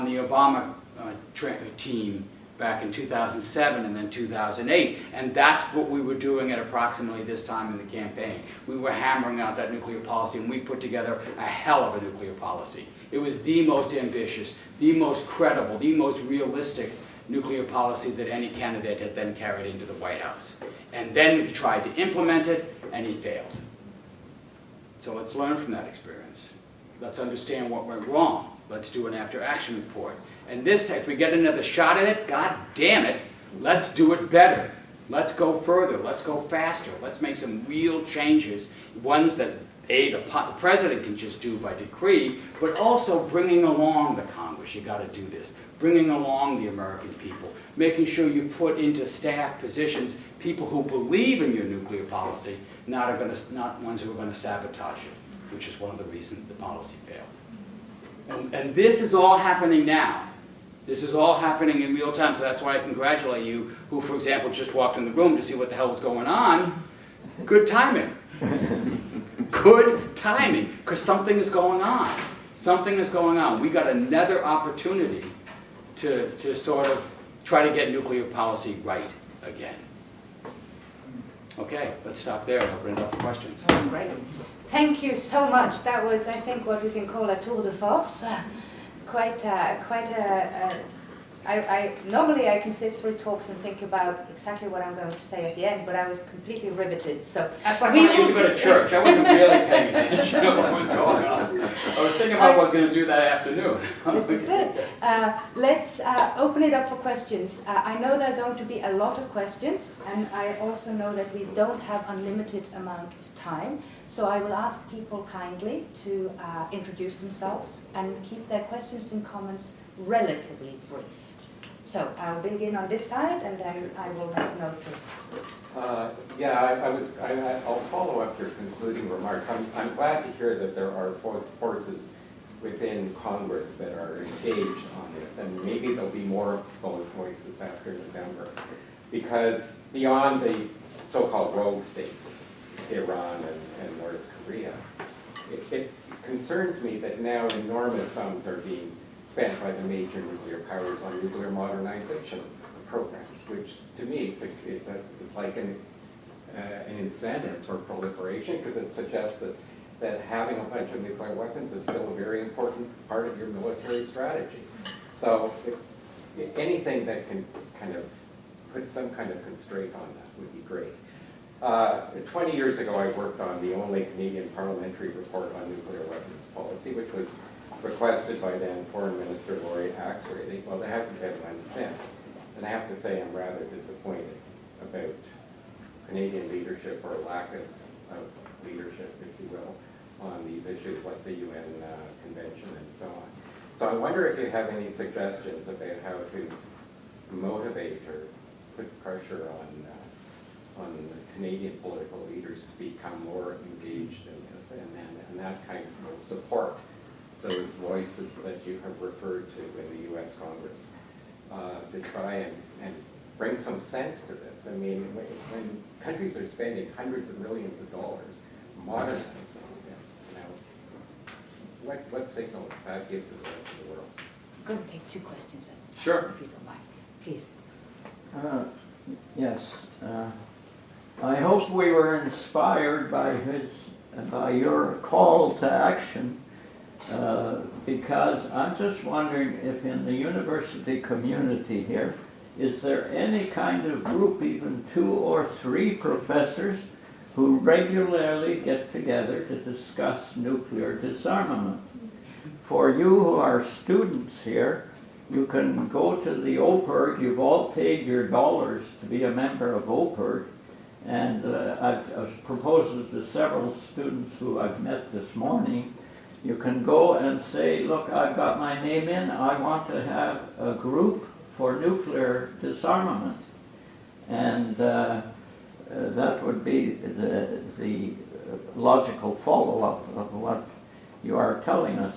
the Obama team back in 2007 and then 2008, and that's what we were doing at approximately this time in the campaign. We were hammering out that nuclear policy, and we put together a hell of a nuclear policy. It was the most ambitious, the most credible, the most realistic nuclear policy that any candidate had then carried into the White House. And then he tried to implement it, and he failed. So let's learn from that experience. Let's understand what went wrong. Let's do an after-action report. And this time, if we get another shot at it, God damn it, let's do it better. Let's go further. Let's go faster. Let's make some real changes, ones that, the president can just do by decree, but also bringing along the Congress. You got to do this. Bringing along the American people, making sure you put into staff positions people who believe in your nuclear policy, not ones who are going to sabotage it, which is one of the reasons the policy failed. And this is all happening now. This is all happening in real time, so that's why I congratulate you, who, for example, just walked in the room to see what the hell was going on. Good timing. Good timing, because something is going on. Something is going on. We got another opportunity to sort of try to get nuclear policy right again. Okay, let's stop there and open it up for questions. Oh, great. Thank you so much. That was, I think, what we can call a tour de force. Normally I can sit through talks and think about exactly what I'm going to say at the end, but I was completely riveted. So that's like when I used to go to church. I wasn't really paying attention to what was going on. I was thinking about what I was going to do that afternoon. This is it. Let's open it up for questions. I know there are going to be a lot of questions, and I also know that we don't have unlimited amount of time. So I will ask people kindly to introduce themselves and keep their questions and comments relatively brief. So I'll begin on this side, and then I will make note of. I'll follow up your concluding remarks. I'm glad to hear that there are forces within Congress that are engaged on this, and maybe there'll be more voices after November. Because beyond the so-called rogue states, Iran and North Korea, it concerns me that now enormous sums are being spent by the major nuclear powers on nuclear modernization programs, which to me is like an incentive for proliferation, because it suggests that having a bunch of nuclear weapons is still a very important part of your military strategy. So anything that can kind of put some kind of constraint on that would be great. 20 years ago, I worked on the only Canadian parliamentary report on nuclear weapons policy, which was requested by then Foreign Minister Laurie Axworthy. Well, there hasn't been one since. And I have to say I'm rather disappointed about Canadian leadership, or lack of leadership, if you will, on these issues like the UN Convention and so on. So I wonder if you have any suggestions about how to motivate or put pressure on the Canadian political leaders to become more engaged in this, and that kind of will support those voices that you have referred to in the U.S. Congress, to try and bring some sense to this. I mean, when countries are spending hundreds of millions of dollars modernizing what signal does that give to the rest of the world? I'm going to take two questions at a time, Sure. if you don't mind. Please. Yes. I hope we were inspired by your call to action, because I'm just wondering if in the university community here, is there any kind of group, even 2 or 3 professors, who regularly get together to discuss nuclear disarmament? For you who are students here, you can go to the OPIRG, you've all paid your dollars to be a member of OPIRG, and I've proposed it to several students who I've met this morning. You can go and say, look, I've got my name in, I want to have a group for nuclear disarmament. And that would be the logical follow-up of what you are telling us.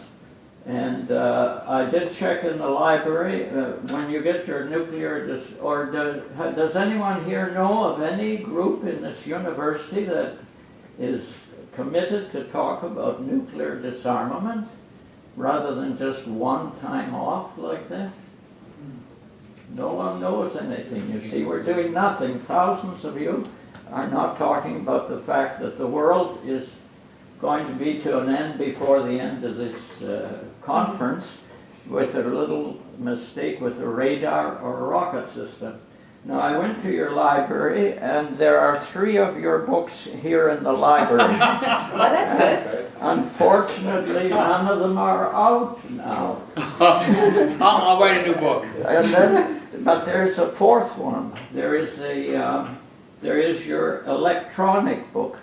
And I did check in the library, when you get your nuclear, does anyone here know of any group in this university that is committed to talk about nuclear disarmament rather than just one time off like this? No one knows anything. You see, we're doing nothing. Thousands of you are not talking about the fact that the world is going to be to an end before the end of this conference with a little mistake with a radar or a rocket system. Now, I went to your library, and there are 3 of your books here in the library. Well, that's good. Unfortunately, none of them are out now. I'll write a new book. And then, but there's a 4th one. There is your electronic book.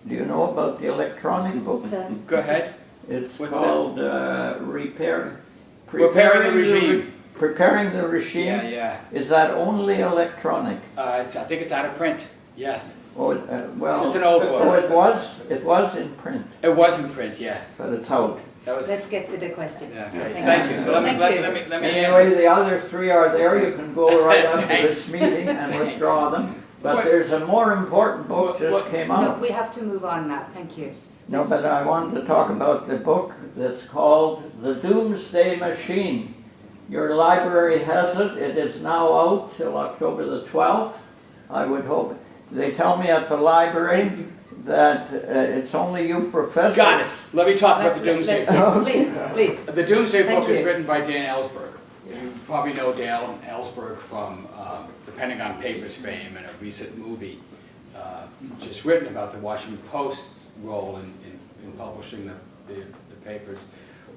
Do you know about the electronic book? Go ahead. It's What's called Repairing the Regime. Preparing the Regime? Yeah. Is that only electronic? I think it's out of print, yes. Oh, well, It's an old book. so it was in print, It was in print, yes. but it's out. That was, Let's get to the questions. yeah, okay. Thank you. So let me Anyway, answer. the other 3 are there. You can go right after Thanks. this meeting and Thanks. withdraw them. But What- there's a more important book just what- came No, out. we have to move on now, thank you. No, but I wanted to talk about the book that's called The Doomsday Machine. Your library has it. It is now out till October the 12th. I would hope. They tell me at the library that it's only you professors. Got it. Let me talk about the Doomsday book. Please. The Doomsday Thank book is you. written by Dan Ellsberg. You probably know Dan Ellsberg from the Pentagon Papers fame and a recent movie just written about the Washington Post's role in publishing the papers.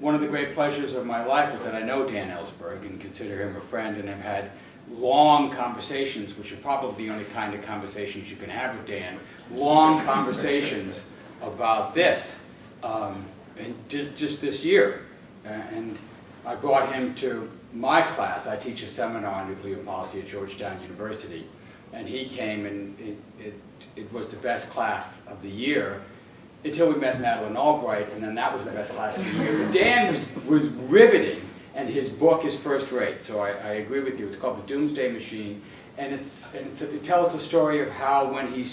One of the great pleasures of my life is that I know Dan Ellsberg and consider him a friend and have had long conversations, which are probably the only kind of conversations you can have with Dan, long conversations about this, and just this year. And I brought him to my class. I teach a seminar on nuclear policy at Georgetown University, and he came, and it was the best class of the year until we met Madeleine Albright, and then that was the best class of the year. But Dan was riveting, and his book is first rate. So I agree with you. It's called The Doomsday Machine, and it tells the story of how when he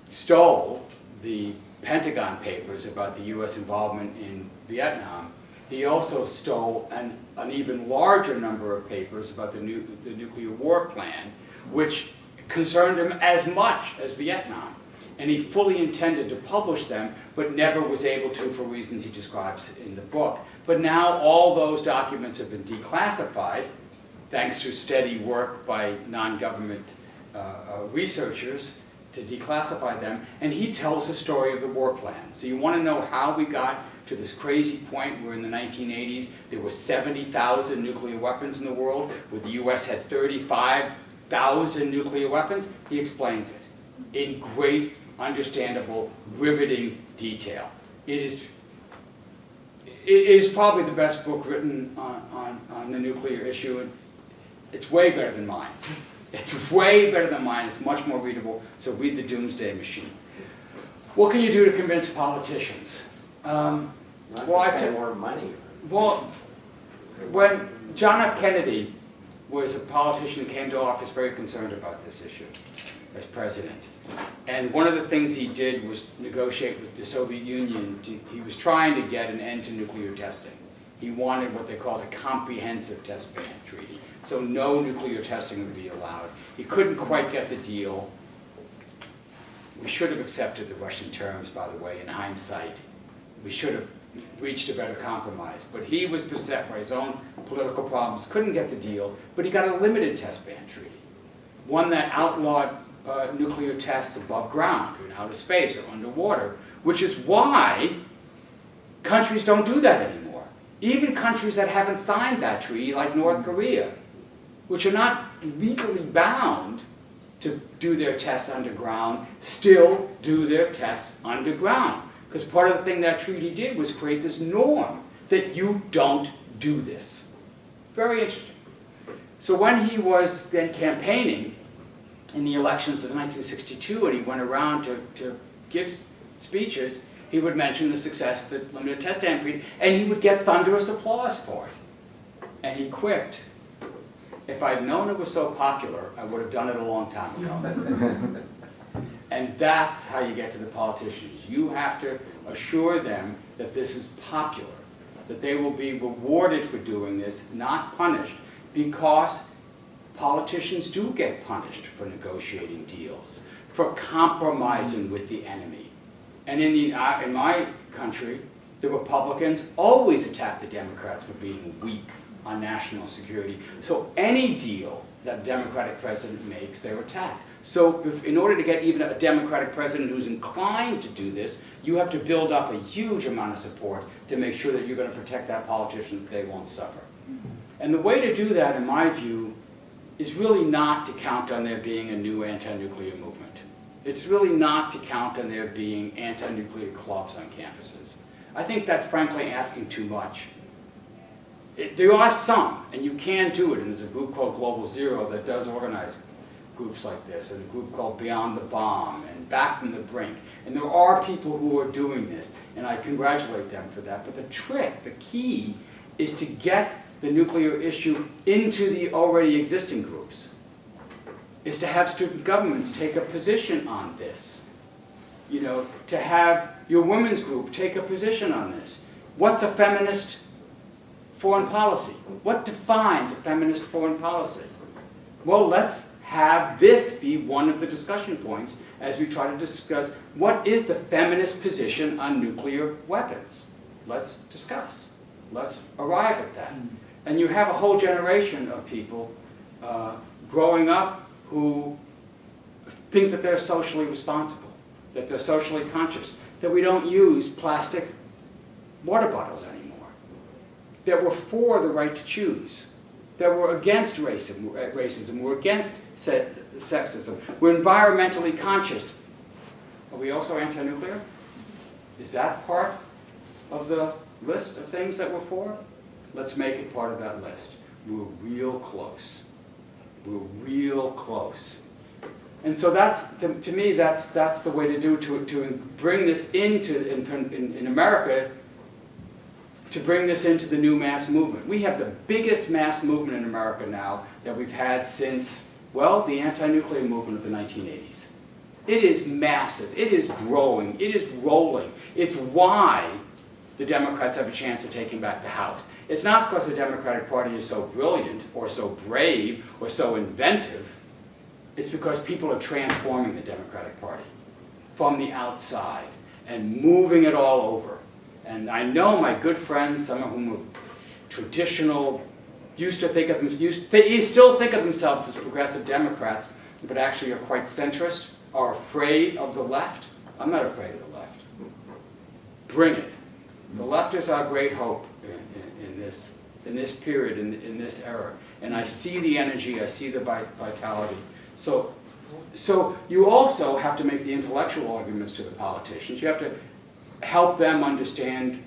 stole the Pentagon Papers about the U.S. involvement in Vietnam, he also stole an even larger number of papers about the nuclear war plan, which concerned him as much as Vietnam. And he fully intended to publish them, but never was able to for reasons he describes in the book. But now all those documents have been declassified, thanks to steady work by non-government researchers to declassify them, and he tells the story of the war plan. So you want to know how we got to this crazy point where in the 1980s there were 70,000 nuclear weapons in the world, where the US had 35,000 nuclear weapons? He explains it in great, understandable, riveting detail. It is probably the best book written on the nuclear issue, and it's way better than mine. It's way better than mine. It's much more readable, so read The Doomsday Machine. What can you do to convince politicians? Not Well, to spend more money. Well, when John F. Kennedy was a politician who came to office very concerned about this issue as president. And one of the things he did was negotiate with the Soviet Union. He was trying to get an end to nuclear testing. He wanted what they called a comprehensive test ban treaty. So no nuclear testing would be allowed. He couldn't quite get the deal. We should have accepted the Russian terms, by the way, in hindsight. We should have reached a better compromise. But he was beset by his own political problems, couldn't get the deal, but he got a limited test ban treaty. One that outlawed nuclear tests above ground, in outer space or underwater, which is why countries don't do that anymore. Even countries that haven't signed that treaty, like North Korea, which are not legally bound to do their tests underground, still do their tests underground. Because part of the thing that treaty did was create this norm that you don't do this. Very interesting. So when he was then campaigning in the elections of 1962, and he went around to give speeches, he would mention the success of the limited test ban treaty, and he would get thunderous applause for it. And he quipped, "If I'd known it was so popular, I would have done it a long time ago." And that's how you get to the politicians. You have to assure them that this is popular, that they will be rewarded for doing this, not punished, because politicians do get punished for negotiating deals, for compromising with the enemy. And in my country, the Republicans always attack the Democrats for being weak on national security. So any deal that a Democratic president makes, they're attacked. So in order to get even a Democratic president who's inclined to do this, you have to build up a huge amount of support to make sure that you're going to protect that politician, that they won't suffer. And the way to do that, in my view, is really not to count on there being a new anti-nuclear movement. It's really not to count on there being anti-nuclear clubs on campuses. I think that's frankly asking too much. There are some, and you can do it, and there's a group called Global Zero that does organize groups like this, and a group called Beyond the Bomb, and Back from the Brink. And there are people who are doing this, and I congratulate them for that. But the trick, the key, is to get the nuclear issue into the already existing groups, is to have student governments take a position on this. You know, to have your women's group take a position on this. What's a feminist foreign policy? What defines a feminist foreign policy? Well, let's have this be one of the discussion points as we try to discuss what is the feminist position on nuclear weapons. Let's discuss. Let's arrive at that. And you have a whole generation of people growing up who think that they're socially responsible, that they're socially conscious, that we don't use plastic water bottles anymore, that we're for the right to choose, that we're against racism, we're against sexism, we're environmentally conscious. Are we also anti-nuclear? Is that part of the list of things that we're for? Let's make it part of that list. We're real close. We're real close. And so that's, to me, that's the way to do to bring this into, in America, to bring this into the new mass movement. We have the biggest mass movement in America now that we've had since, well, the anti-nuclear movement of the 1980s. It is massive. It is growing. It is rolling. It's why the Democrats have a chance of taking back the House. It's not because the Democratic Party is so brilliant or so brave or so inventive. It's because people are transforming the Democratic Party from the outside and moving it all over. And I know my good friends, some of whom are traditional, still think of themselves as progressive Democrats, but actually are quite centrist, are afraid of the left. I'm not afraid of the left. Bring it. The left is our great hope in this period, in this era. And I see the energy, I see the vitality. So you also have to make the intellectual arguments to the politicians. You have to help them understand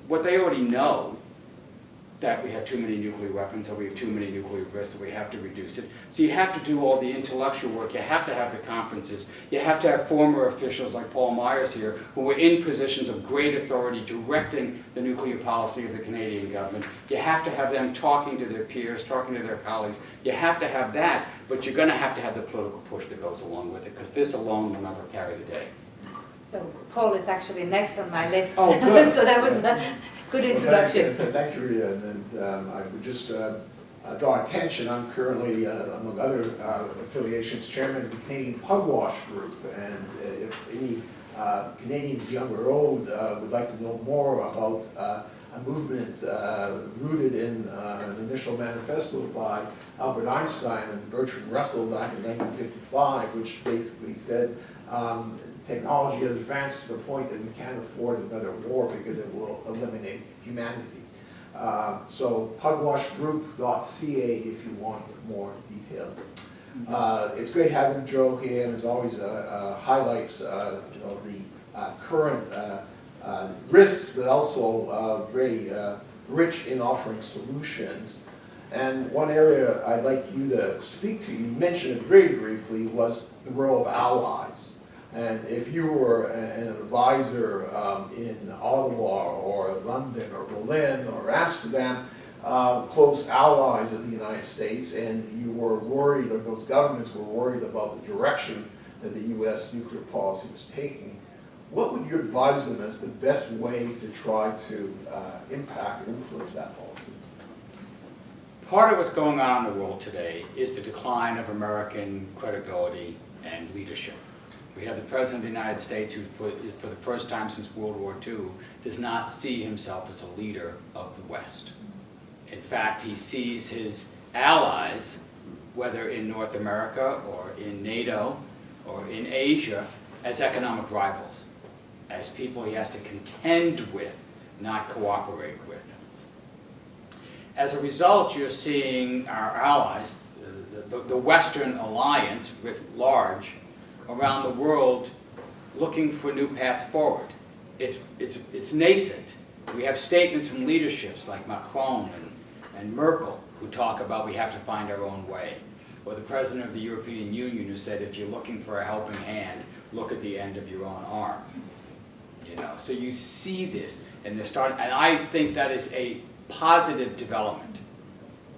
what they already know, that we have too many nuclear weapons, that we have too many nuclear risks, that we have to reduce it. So you have to do all the intellectual work. You have to have the conferences. You have to have former officials like Paul Myers here, who were in positions of great authority directing the nuclear policy of the Canadian government. You have to have them talking to their peers, talking to their colleagues. You have to have that, but you're going to have the political push that goes along with it, because this alone will never carry the day. So Paul is actually next on my list. Oh, good. So that was a good introduction. Thank you, Rita. And I would just draw attention. I'm currently, among other affiliations, chairman of the Canadian Pugwash Group. And if any Canadians young or old would like to know more about a movement rooted in an initial manifesto by Albert Einstein and Bertrand Russell back in 1955, which basically said technology has advanced to the point that we can't afford another war because it will eliminate humanity. So pugwashgroup.ca if you want more details. It's great having Joe here, and as always highlights the current risks, but also very rich in offering solutions. And one area I'd like you to speak to, you mentioned it very briefly, was the role of allies. And if you were an advisor in Ottawa or London or Berlin or Amsterdam, close allies of the United States, and you were worried, or those governments were worried about the direction that the U.S. nuclear policy was taking, what would you advise them as the best way to try to impact and influence that policy? Part of what's going on in the world today is the decline of American credibility and leadership. We have the President of the United States who, for the first time since World War II, does not see himself as a leader of the West. In fact, he sees his allies, whether in North America or in NATO or in Asia, as economic rivals, as people he has to contend with, not cooperate with. As a result, you're seeing our allies, the Western alliance writ large, around the world looking for new paths forward. It's nascent. We have statements from leaderships like Macron and Merkel who talk about we have to find our own way. Or the President of the European Union who said if you're looking for a helping hand, look at the end of your own arm. So you see this, and they're starting, and I think that is a positive development.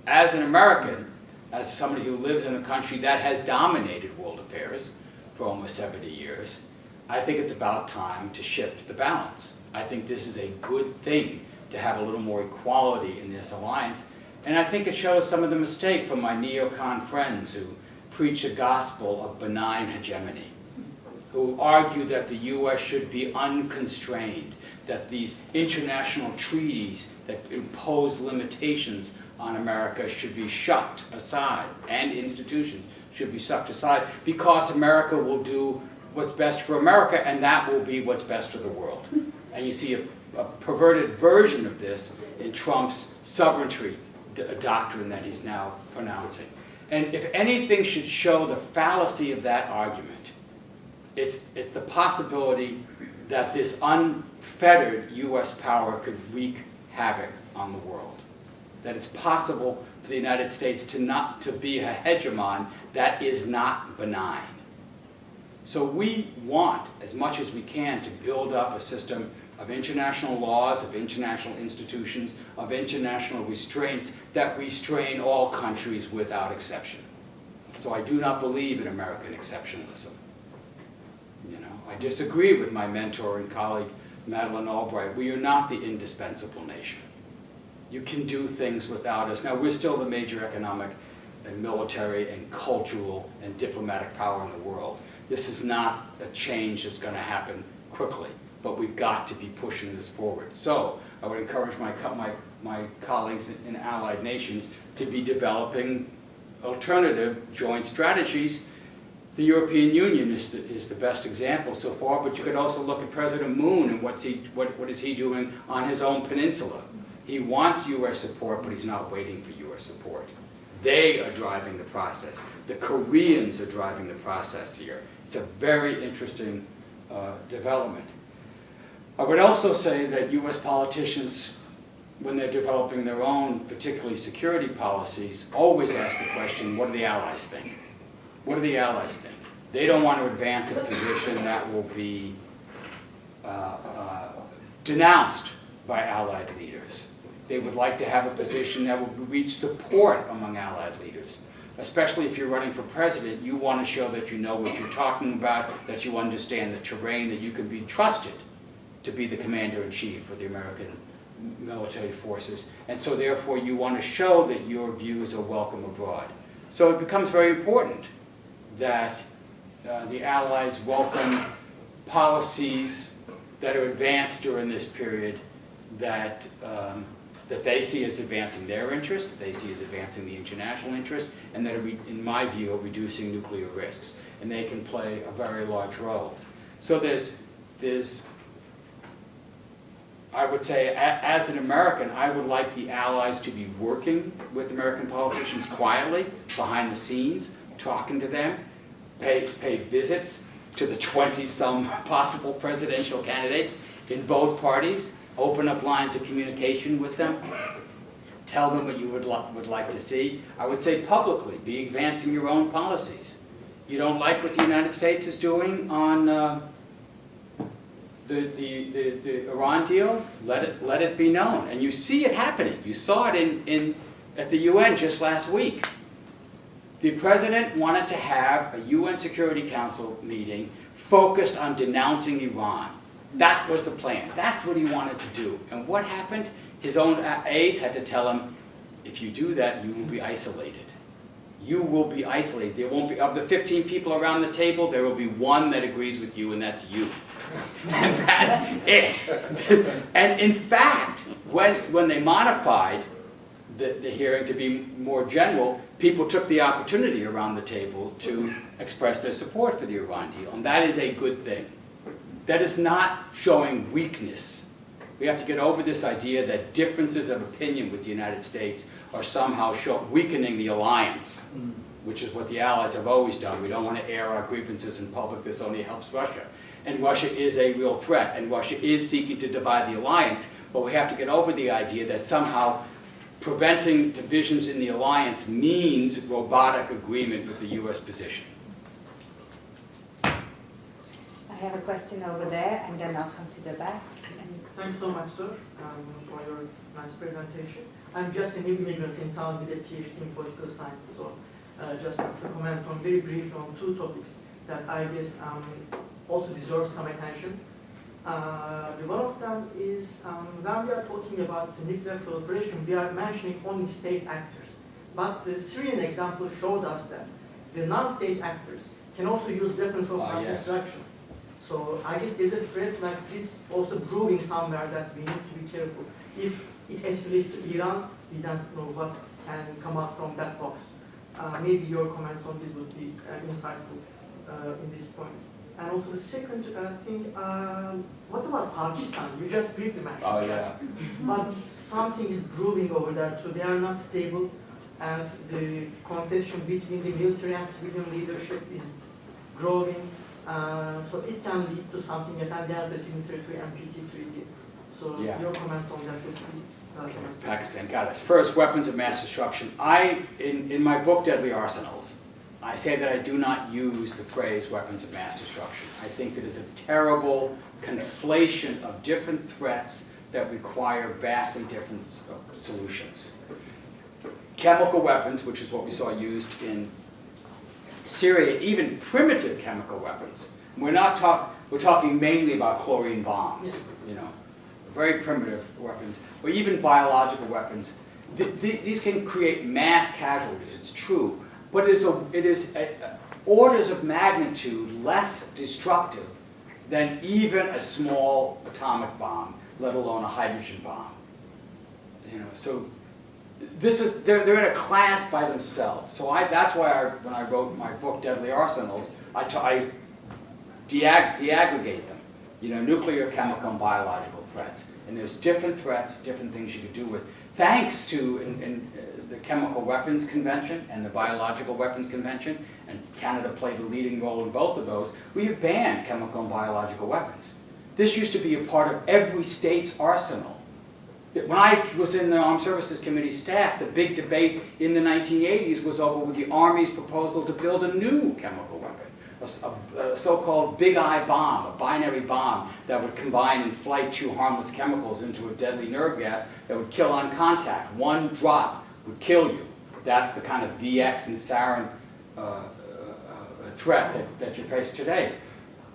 As an American, as somebody who lives in a country that has dominated world affairs for almost 70 years, I think it's about time to shift the balance. I think this is a good thing to have a little more equality in this alliance, and I think it shows some of the mistake from my neocon friends who preach a gospel of benign hegemony, who argue that the U.S. should be unconstrained, that these international treaties that impose limitations on America should be shucked aside, and institutions should be sucked aside, because America will do what's best for America, and that will be what's best for the world. And you see a perverted version of this in Trump's sovereignty doctrine that he's now pronouncing. And if anything should show the fallacy of that argument, it's the possibility that this unfettered U.S. power could wreak havoc on the world. That it's possible for the United States to be a hegemon that is not benign. So we want, as much as we can, to build up a system of international laws, of international institutions, of international restraints that restrain all countries without exception. So I do not believe in American exceptionalism. I disagree with my mentor and colleague, Madeleine Albright. We are not the indispensable nation. You can do things without us. Now, we're still the major economic and military and cultural and diplomatic power in the world. This is not a change that's going to happen quickly, but we've got to be pushing this forward. So I would encourage my colleagues in allied nations to be developing alternative joint strategies. The European Union is the best example so far, but you could also look at President Moon and what is he doing on his own peninsula. He wants U.S. support, but he's not waiting for U.S. support. They are driving the process. The Koreans are driving the process here. It's a very interesting development. I would also say that U.S. politicians, when they're developing their own, particularly security policies, always ask the question, what do the allies think? What do the allies think? They don't want to advance a position that will be denounced by allied leaders. They would like to have a position that will reach support among allied leaders. Especially if you're running for president, you want to show that you know what you're talking about, that you understand the terrain, that you can be trusted to be the commander-in-chief for the American military forces. And so therefore you want to show that your views are welcome abroad. So it becomes very important that the Allies welcome policies that are advanced during this period that, that they see as advancing their interest, that they see as advancing the international interest, and that are, in my view, are reducing nuclear risks. And they can play a very large role. So there's I would say, as an American, I would like the Allies to be working with American politicians quietly, behind the scenes, talking to them, pay visits to the 20-some possible presidential candidates in both parties, open up lines of communication with them, tell them what you would like to see. I would say publicly, be advancing your own policies. You don't like what the United States is doing on the Iran deal, let it be known. And you see it happening. You saw it at the UN just last week. The president wanted to have a UN Security Council meeting focused on denouncing Iran. That was the plan. That's what he wanted to do. And what happened? His own aides had to tell him, if you do that, you will be isolated. You will be isolated. There won't be, of the 15 people around the table, there will be one that agrees with you, and that's you. And that's it. And in fact, when they modified the hearing to be more general, people took the opportunity around the table to express their support for the Iran deal. And that is a good thing. That is not showing weakness. We have to get over this idea that differences of opinion with the United States are somehow weakening the alliance, which is what the Allies have always done. We don't want to air our grievances in public. This only helps Russia. And Russia is a real threat, and Russia is seeking to divide the alliance, but we have to get over the idea that somehow preventing divisions in the alliance means robotic agreement with the U.S. position. I have a question over there, and then I'll come to the back. Thanks so much, sir, for your nice presentation. I'm just an immigrant in town with a PhD in political science, so just want to comment on very briefly on two topics that I guess also deserve some attention. One of them is when we are talking about the nuclear proliferation, we are mentioning only state actors. But the Syrian example showed us that the non-state actors can also use weapons of mass destruction. So I guess there's a threat like this also brewing somewhere that we need to be careful. If it escalates to Iran, we don't know what can come out from that box. Maybe your comments on this would be insightful in this point. And also the second thing, what about Pakistan? You just briefly mentioned. Oh, yeah. But something is brewing over there too. They are not stable, and the contention between the military and civilian leadership is growing. So it can lead to something else, and they are the signatory to NPT treaty. So your comments on that would be Pakistan, got it. First, weapons of mass destruction. In my book, Deadly Arsenals, I say that I do not use the phrase weapons of mass destruction. I think it is a terrible conflation of different threats that require vastly different solutions. Chemical weapons, which is what we saw used in Syria, even primitive chemical weapons. We're talking mainly about chlorine bombs, you know, very primitive weapons, or even biological weapons. These can create mass casualties, it's true, but it is orders of magnitude less destructive than even a small atomic bomb, let alone a hydrogen bomb. You know, so they're in a class by themselves. So that's why when I wrote my book, Deadly Arsenals, I de-aggregate them. You know, nuclear, chemical, and biological threats. And there's different threats, different things you could do with. Thanks to the Chemical Weapons Convention and the Biological Weapons Convention, and Canada played a leading role in both of those, we have banned chemical and biological weapons. This used to be a part of every state's arsenal. When I was in the Armed Services Committee staff, the big debate in the 1980s was over with the Army's proposal to build a new chemical weapon, a so-called Big I bomb, a binary bomb that would combine in flight two harmless chemicals into a deadly nerve gas that would kill on contact. One drop would kill you. That's the kind of VX and sarin threat that you face today.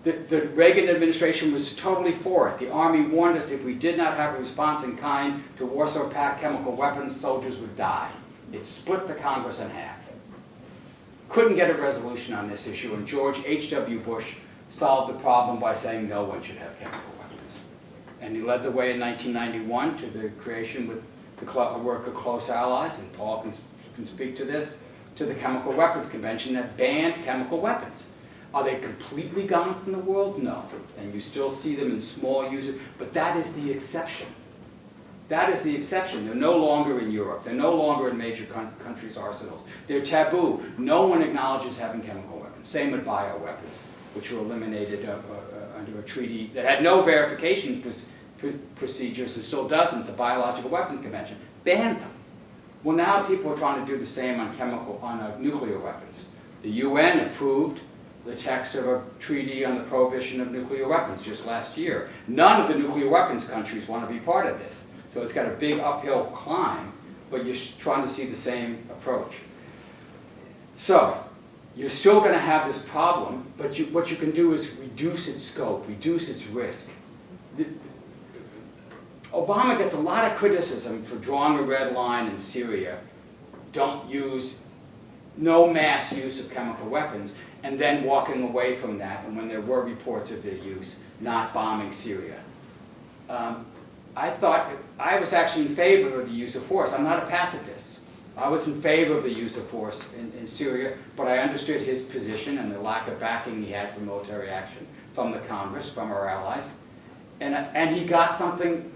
The Reagan administration was totally for it. The Army warned us if we did not have a response in kind to Warsaw Pact chemical weapons, soldiers would die. It split the Congress in half. Couldn't get a resolution on this issue, and George H.W. Bush solved the problem by saying no one should have chemical weapons. And he led the way in 1991 to the creation with the work of close allies, and Paul can speak to this, to the Chemical Weapons Convention that banned chemical weapons. Are they completely gone from the world? No. And you still see them in small uses, but that is the exception. That is the exception. They're no longer in Europe. They're no longer in major countries' arsenals. They're taboo. No one acknowledges having chemical weapons. Same with bioweapons, which were eliminated under a treaty that had no verification procedures and still doesn't, the Biological Weapons Convention. Banned them. Well, now people are trying to do the same on nuclear weapons. The UN approved the text of a treaty on the prohibition of nuclear weapons just last year. None of the nuclear weapons countries want to be part of this. So it's got a big uphill climb, but you're trying to see the same approach. So you're still going to have this problem, but what you can do is reduce its scope, reduce its risk. Obama gets a lot of criticism for drawing a red line in Syria, no mass use of chemical weapons, and then walking away from that, and when there were reports of their use, not bombing Syria. I thought, I was actually in favor of the use of force. I'm not a pacifist. I was in favor of the use of force in Syria, but I understood his position and the lack of backing he had for military action from the Congress, from our allies. And he got something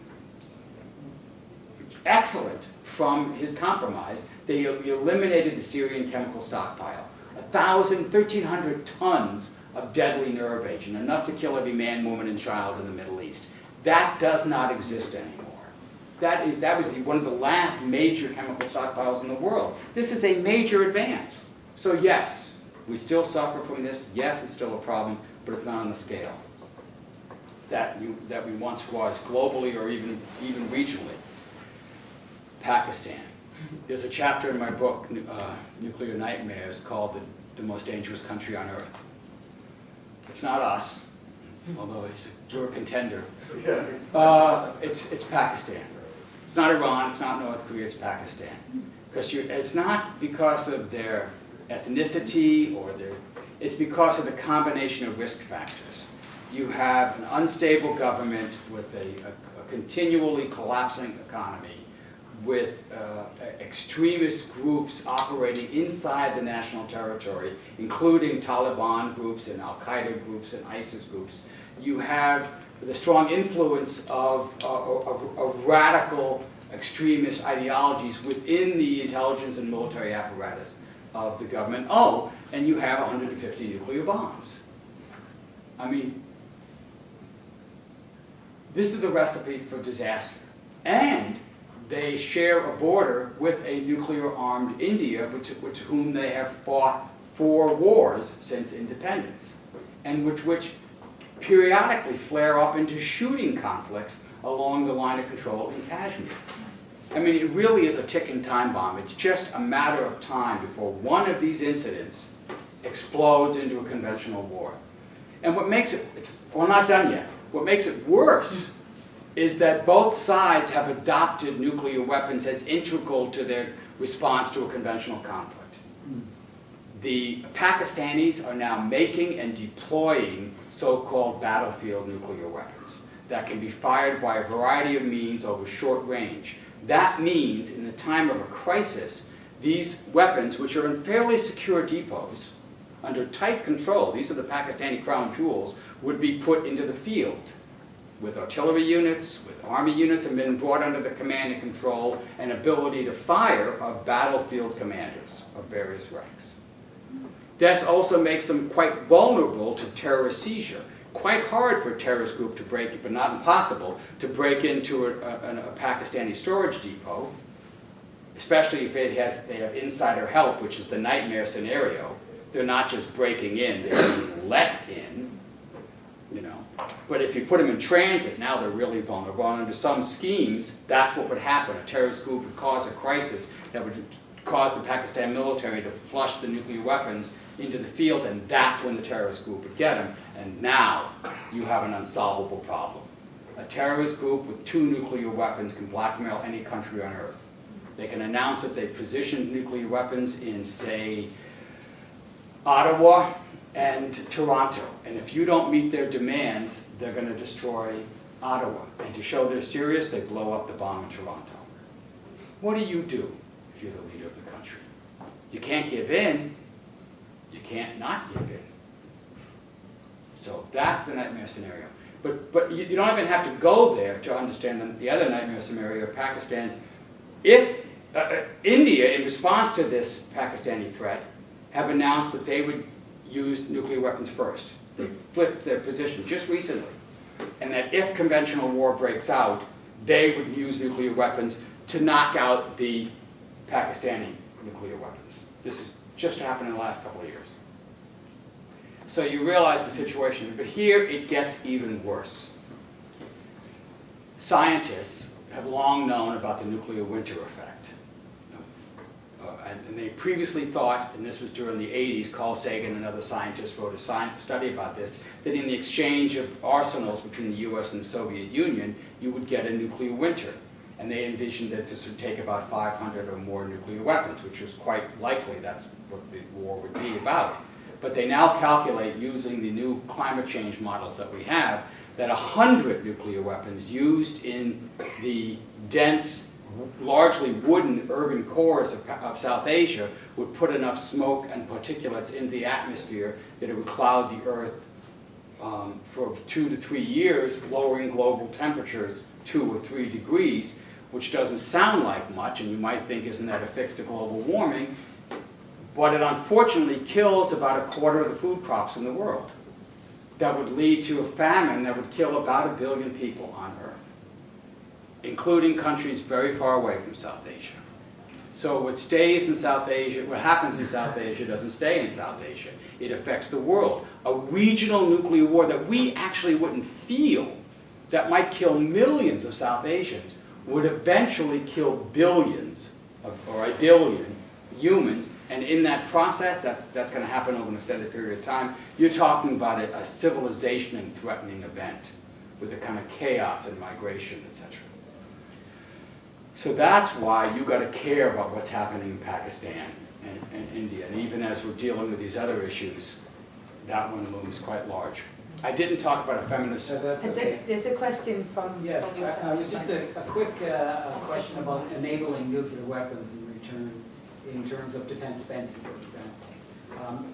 excellent from his compromise. They eliminated the Syrian chemical stockpile. 1,300 tons of deadly nerve agent, enough to kill every man, woman, and child in the Middle East. That does not exist anymore. That was one of the last major chemical stockpiles in the world. This is a major advance. So yes, we still suffer from this. Yes, it's still a problem, but it's not on the scale that we once was globally or even regionally. Pakistan. There's a chapter in my book, Nuclear Nightmares, called the most dangerous country on earth. It's not us, although we're a contender. It's Pakistan. It's not Iran, it's not North Korea, it's Pakistan. Because it's not because of their ethnicity it's because of the combination of risk factors. You have an unstable government with a continually collapsing economy, with extremist groups operating inside the national territory, including Taliban groups and Al-Qaeda groups and ISIS groups. You have the strong influence of radical extremist ideologies within the intelligence and military apparatus of the government. Oh, and you have 150 nuclear bombs. I mean, this is a recipe for disaster. And they share a border with a nuclear-armed India, with whom they have fought 4 wars since independence, and which periodically flare up into shooting conflicts along the line of control in Kashmir. I mean, it really is a ticking time bomb. It's just a matter of time before one of these incidents explodes into a conventional war. And what makes it, we're not done yet. What makes it worse is that both sides have adopted nuclear weapons as integral to their response to a conventional conflict. The Pakistanis are now making and deploying so-called battlefield nuclear weapons that can be fired by a variety of means over short range. That means, in the time of a crisis, these weapons, which are in fairly secure depots, under tight control, these are the Pakistani crown jewels, would be put into the field with artillery units, with army units, and been brought under the command and control and ability to fire of battlefield commanders of various ranks. This also makes them quite vulnerable to terrorist seizure. Quite hard for a terrorist group to break, but not impossible, to break into a Pakistani storage depot, especially if they have insider help, which is the nightmare scenario. They're not just breaking in, they're being let in, you know. But if you put them in transit, now they're really vulnerable. And under some schemes, that's what would happen. A terrorist group would cause a crisis that would cause the Pakistan military to flush the nuclear weapons into the field, and that's when the terrorist group would get them. And now you have an unsolvable problem. A terrorist group with 2 nuclear weapons can blackmail any country on earth. They can announce that they've positioned nuclear weapons in, say, Ottawa, and Toronto. And if you don't meet their demands, they're going to destroy Ottawa. And to show they're serious, they blow up the bomb in Toronto. What do you do if you're the leader of the country? You can't give in. You can't not give in. So that's the nightmare scenario. But you don't even have to go there to understand the other nightmare scenario of Pakistan. If India, in response to this Pakistani threat, have announced that they would use nuclear weapons first. They flipped their position just recently. And that if conventional war breaks out, they would use nuclear weapons to knock out the Pakistani nuclear weapons. This has just happened in the last couple of years. So you realize the situation, but here it gets even worse. Scientists have long known about the nuclear winter effect. And they previously thought, and this was during the 80s, Carl Sagan and other scientists wrote a study about this, that in the exchange of arsenals between the US and the Soviet Union, you would get a nuclear winter. And they envisioned that this would take about 500 or more nuclear weapons, which was quite likely that's what the war would be about. But they now calculate, using the new climate change models that we have, that 100 nuclear weapons used in the dense, largely wooden urban cores of South Asia would put enough smoke and particulates in the atmosphere that it would cloud the Earth for 2 to 3 years, lowering global temperatures 2 or 3 degrees, which doesn't sound like much, and you might think, isn't that a fix to global warming? But it unfortunately kills about a quarter of the food crops in the world. That would lead to a famine that would kill about 1 billion people on Earth, including countries very far away from South Asia. So what stays in South Asia, what happens in South Asia doesn't stay in South Asia. It affects the world. A regional nuclear war that we actually wouldn't feel, that might kill millions of South Asians, would eventually kill billions, or 1 billion humans, and in that process, that's going to happen over an extended period of time. You're talking about a civilization and threatening event with a kind of chaos and migration, etc. So that's why you got to care about what's happening in Pakistan and India. And even as we're dealing with these other issues, that one looms quite large. I didn't talk about a feminist. That's okay. There's a question from Yes, from your I was just a quick question about enabling nuclear weapons in return in terms of defense spending, for example.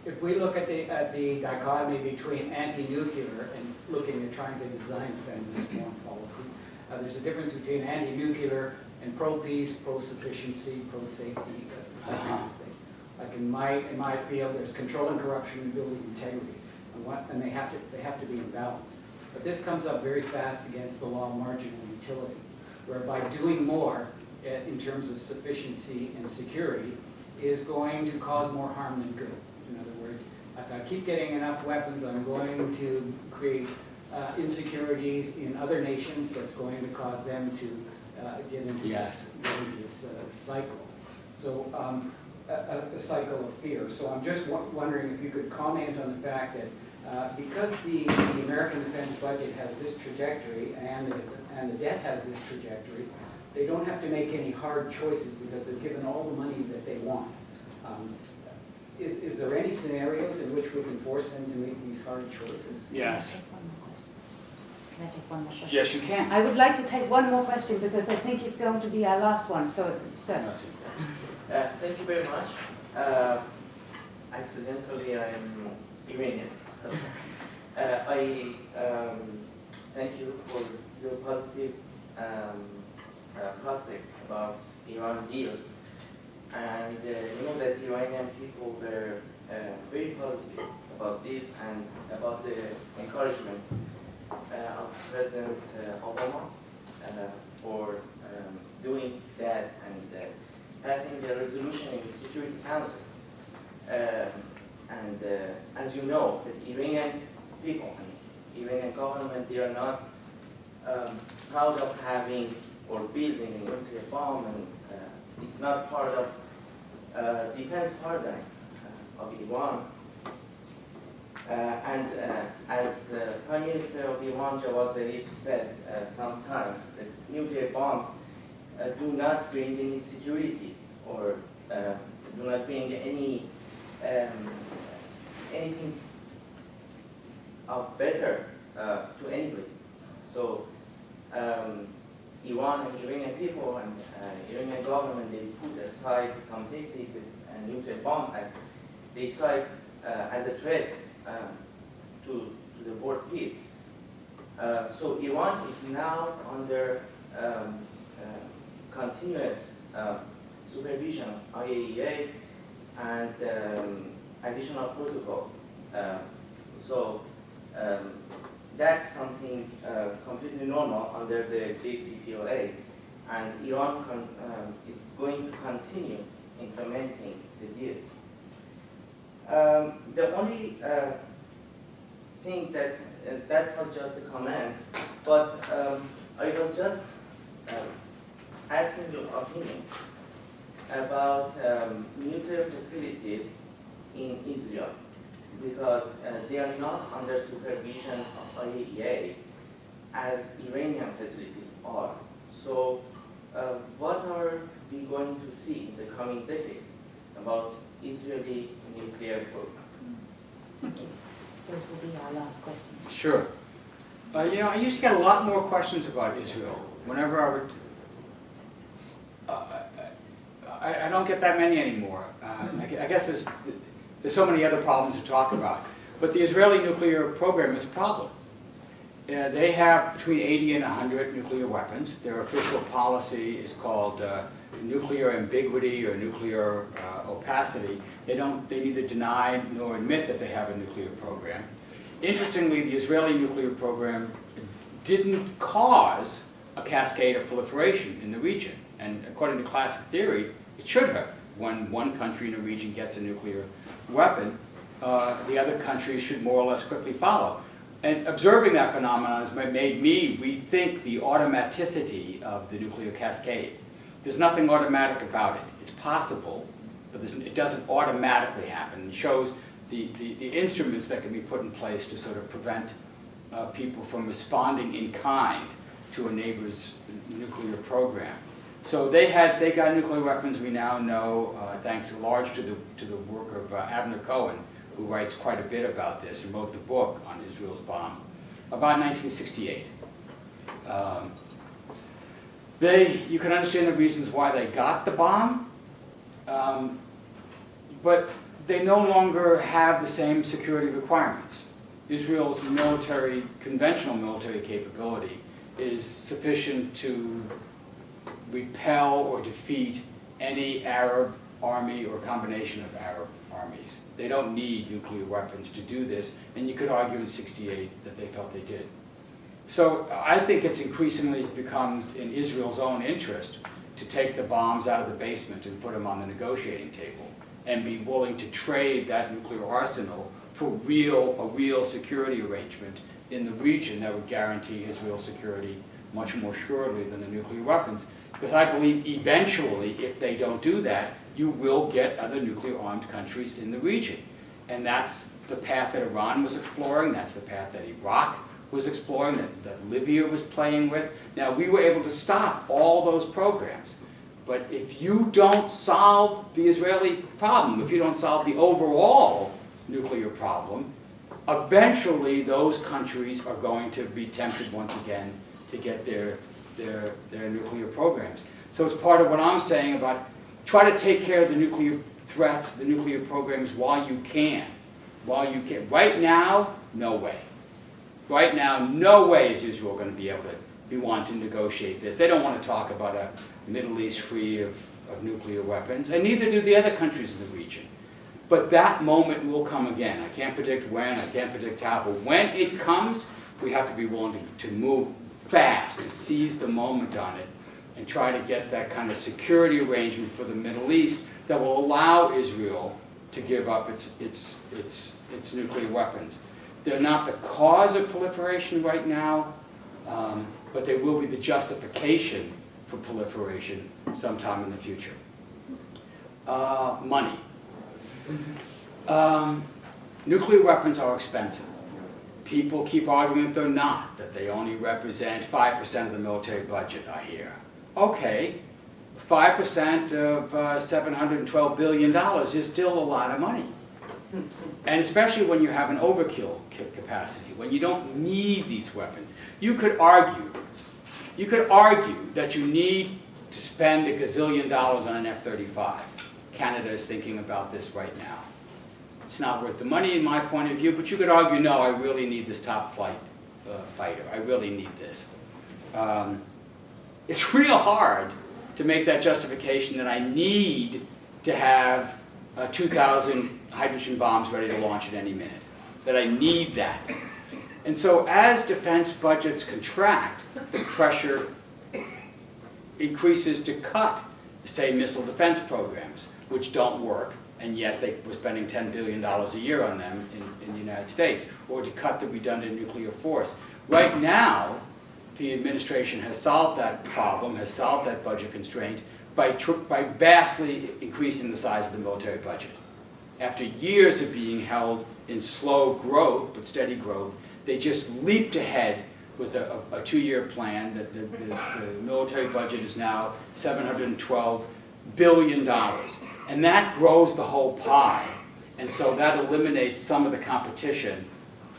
If we look at the dichotomy between anti-nuclear and looking at trying to design a feminist foreign policy, there's a difference between anti-nuclear and pro-peace, pro-sufficiency, pro-safety, that kind of thing. Like in my field, there's controlling corruption and building integrity, and they have to be in balance. But this comes up very fast against the law of marginal utility, whereby doing more in terms of sufficiency and security is going to cause more harm than good. In other words, if I keep getting enough weapons, I'm going to create insecurities in other nations that's going to cause them to get into this cycle. So a cycle of fear. So I'm just wondering if you could comment on the fact that because the American defense budget has this trajectory and the debt has this trajectory, they don't have to make any hard choices because they're given all the money that they want. Is there any scenarios in which we can force them to make these hard choices? Yes. Can I take one more question? Yes, you can. I would like to take one more question because I think it's going to be our last one. So. Thank you very much. Accidentally, I am Iranian, so I thank you for your positive prospect about Iran deal. And you know that Iranian people were very positive about this and about the encouragement of President Obama for doing that and passing the resolution in the Security Council. As you know, the Iranian people and Iranian government, they are not proud of having or building a nuclear bomb, and it's not part of defense paradigm of Iran. As Prime Minister of Iran, Javad Zarif, said sometimes that nuclear bombs do not bring any security or do not bring any anything of better to anybody. So Iran and Iranian people and Iranian government, they put aside completely the nuclear bomb as they saw it as a threat to the world peace. So Iran is now under continuous supervision of IAEA and additional protocol. So that's something completely normal under the JCPOA, and Iran is going to continue implementing the deal. The only thing that was just a comment, but I was just asking your opinion about nuclear facilities in Israel, because they are not under supervision of IAEA as Iranian facilities are. So what are we going to see in the coming decades about Israeli nuclear program? Thank you. Those will be our last questions. Sure. You know, I used to get a lot more questions about Israel. Whenever I would, I don't get that many anymore. I guess there's so many other problems to talk about. But the Israeli nuclear program is a problem. They have between 80 and 100 nuclear weapons. Their official policy is called nuclear ambiguity or nuclear opacity. They neither deny nor admit that they have a nuclear program. Interestingly, the Israeli nuclear program didn't cause a cascade of proliferation in the region. And according to classic theory, it should have. When one country in a region gets a nuclear weapon, the other countries should more or less quickly follow. And observing that phenomenon has made me rethink the automaticity of the nuclear cascade. There's nothing automatic about it. It's possible, but it doesn't automatically happen. It shows the instruments that can be put in place to sort of prevent people from responding in kind to a neighbor's nuclear program. So they got nuclear weapons, we now know, thanks large to the work of Abner Cohen, who writes quite a bit about this and wrote the book on Israel's bomb about 1968. You can understand the reasons why they got the bomb, but they no longer have the same security requirements. Israel's conventional military capability is sufficient to repel or defeat any Arab army or combination of Arab armies. They don't need nuclear weapons to do this, and you could argue in '68 that they felt they did. So I think it's increasingly becomes in Israel's own interest to take the bombs out of the basement and put them on the negotiating table and be willing to trade that nuclear arsenal for a real security arrangement in the region that would guarantee Israel's security much more surely than the nuclear weapons. Because I believe eventually, if they don't do that, you will get other nuclear-armed countries in the region. And that's the path that Iran was exploring, that's the path that Iraq was exploring, that Libya was playing with. Now, we were able to stop all those programs. But if you don't solve the Israeli problem, if you don't solve the overall nuclear problem, eventually those countries are going to be tempted once again to get their nuclear programs. So it's part of what I'm saying about try to take care of the nuclear threats, the nuclear programs while you can. Right now, no way. Right now, no way is Israel going to be able to be wanting to negotiate this. They don't want to talk about a Middle East free of nuclear weapons, and neither do the other countries in the region. But that moment will come again. I can't predict when, I can't predict how, but when it comes, we have to be willing to move fast, to seize the moment on it, and try to get that kind of security arrangement for the Middle East that will allow Israel to give up its nuclear weapons. They're not the cause of proliferation right now, but they will be the justification for proliferation sometime in the future. Money. Nuclear weapons are expensive. People keep arguing that they're not, that they only represent 5% of the military budget, I hear. Okay, 5% of $712 billion is still a lot of money. And especially when you have an overkill capacity, when you don't need these weapons. You could argue that you need to spend $1 gazillion on an F-35. Canada is thinking about this right now. It's not worth the money in my point of view, but you could argue, no, I really need this top flight fighter. I really need this. It's real hard to make that justification that I need to have 2,000 hydrogen bombs ready to launch at any minute, that I need that. And so as defense budgets contract, the pressure increases to cut, say, missile defense programs, which don't work, and yet we're spending $10 billion a year on them in the United States, or to cut the redundant nuclear force. Right now, the administration has solved that problem, has solved that budget constraint by vastly increasing the size of the military budget. After years of being held in slow growth, but steady growth, they just leaped ahead with a 2-year plan. The military budget is now $712 billion. And that grows the whole pie. And so that eliminates some of the competition.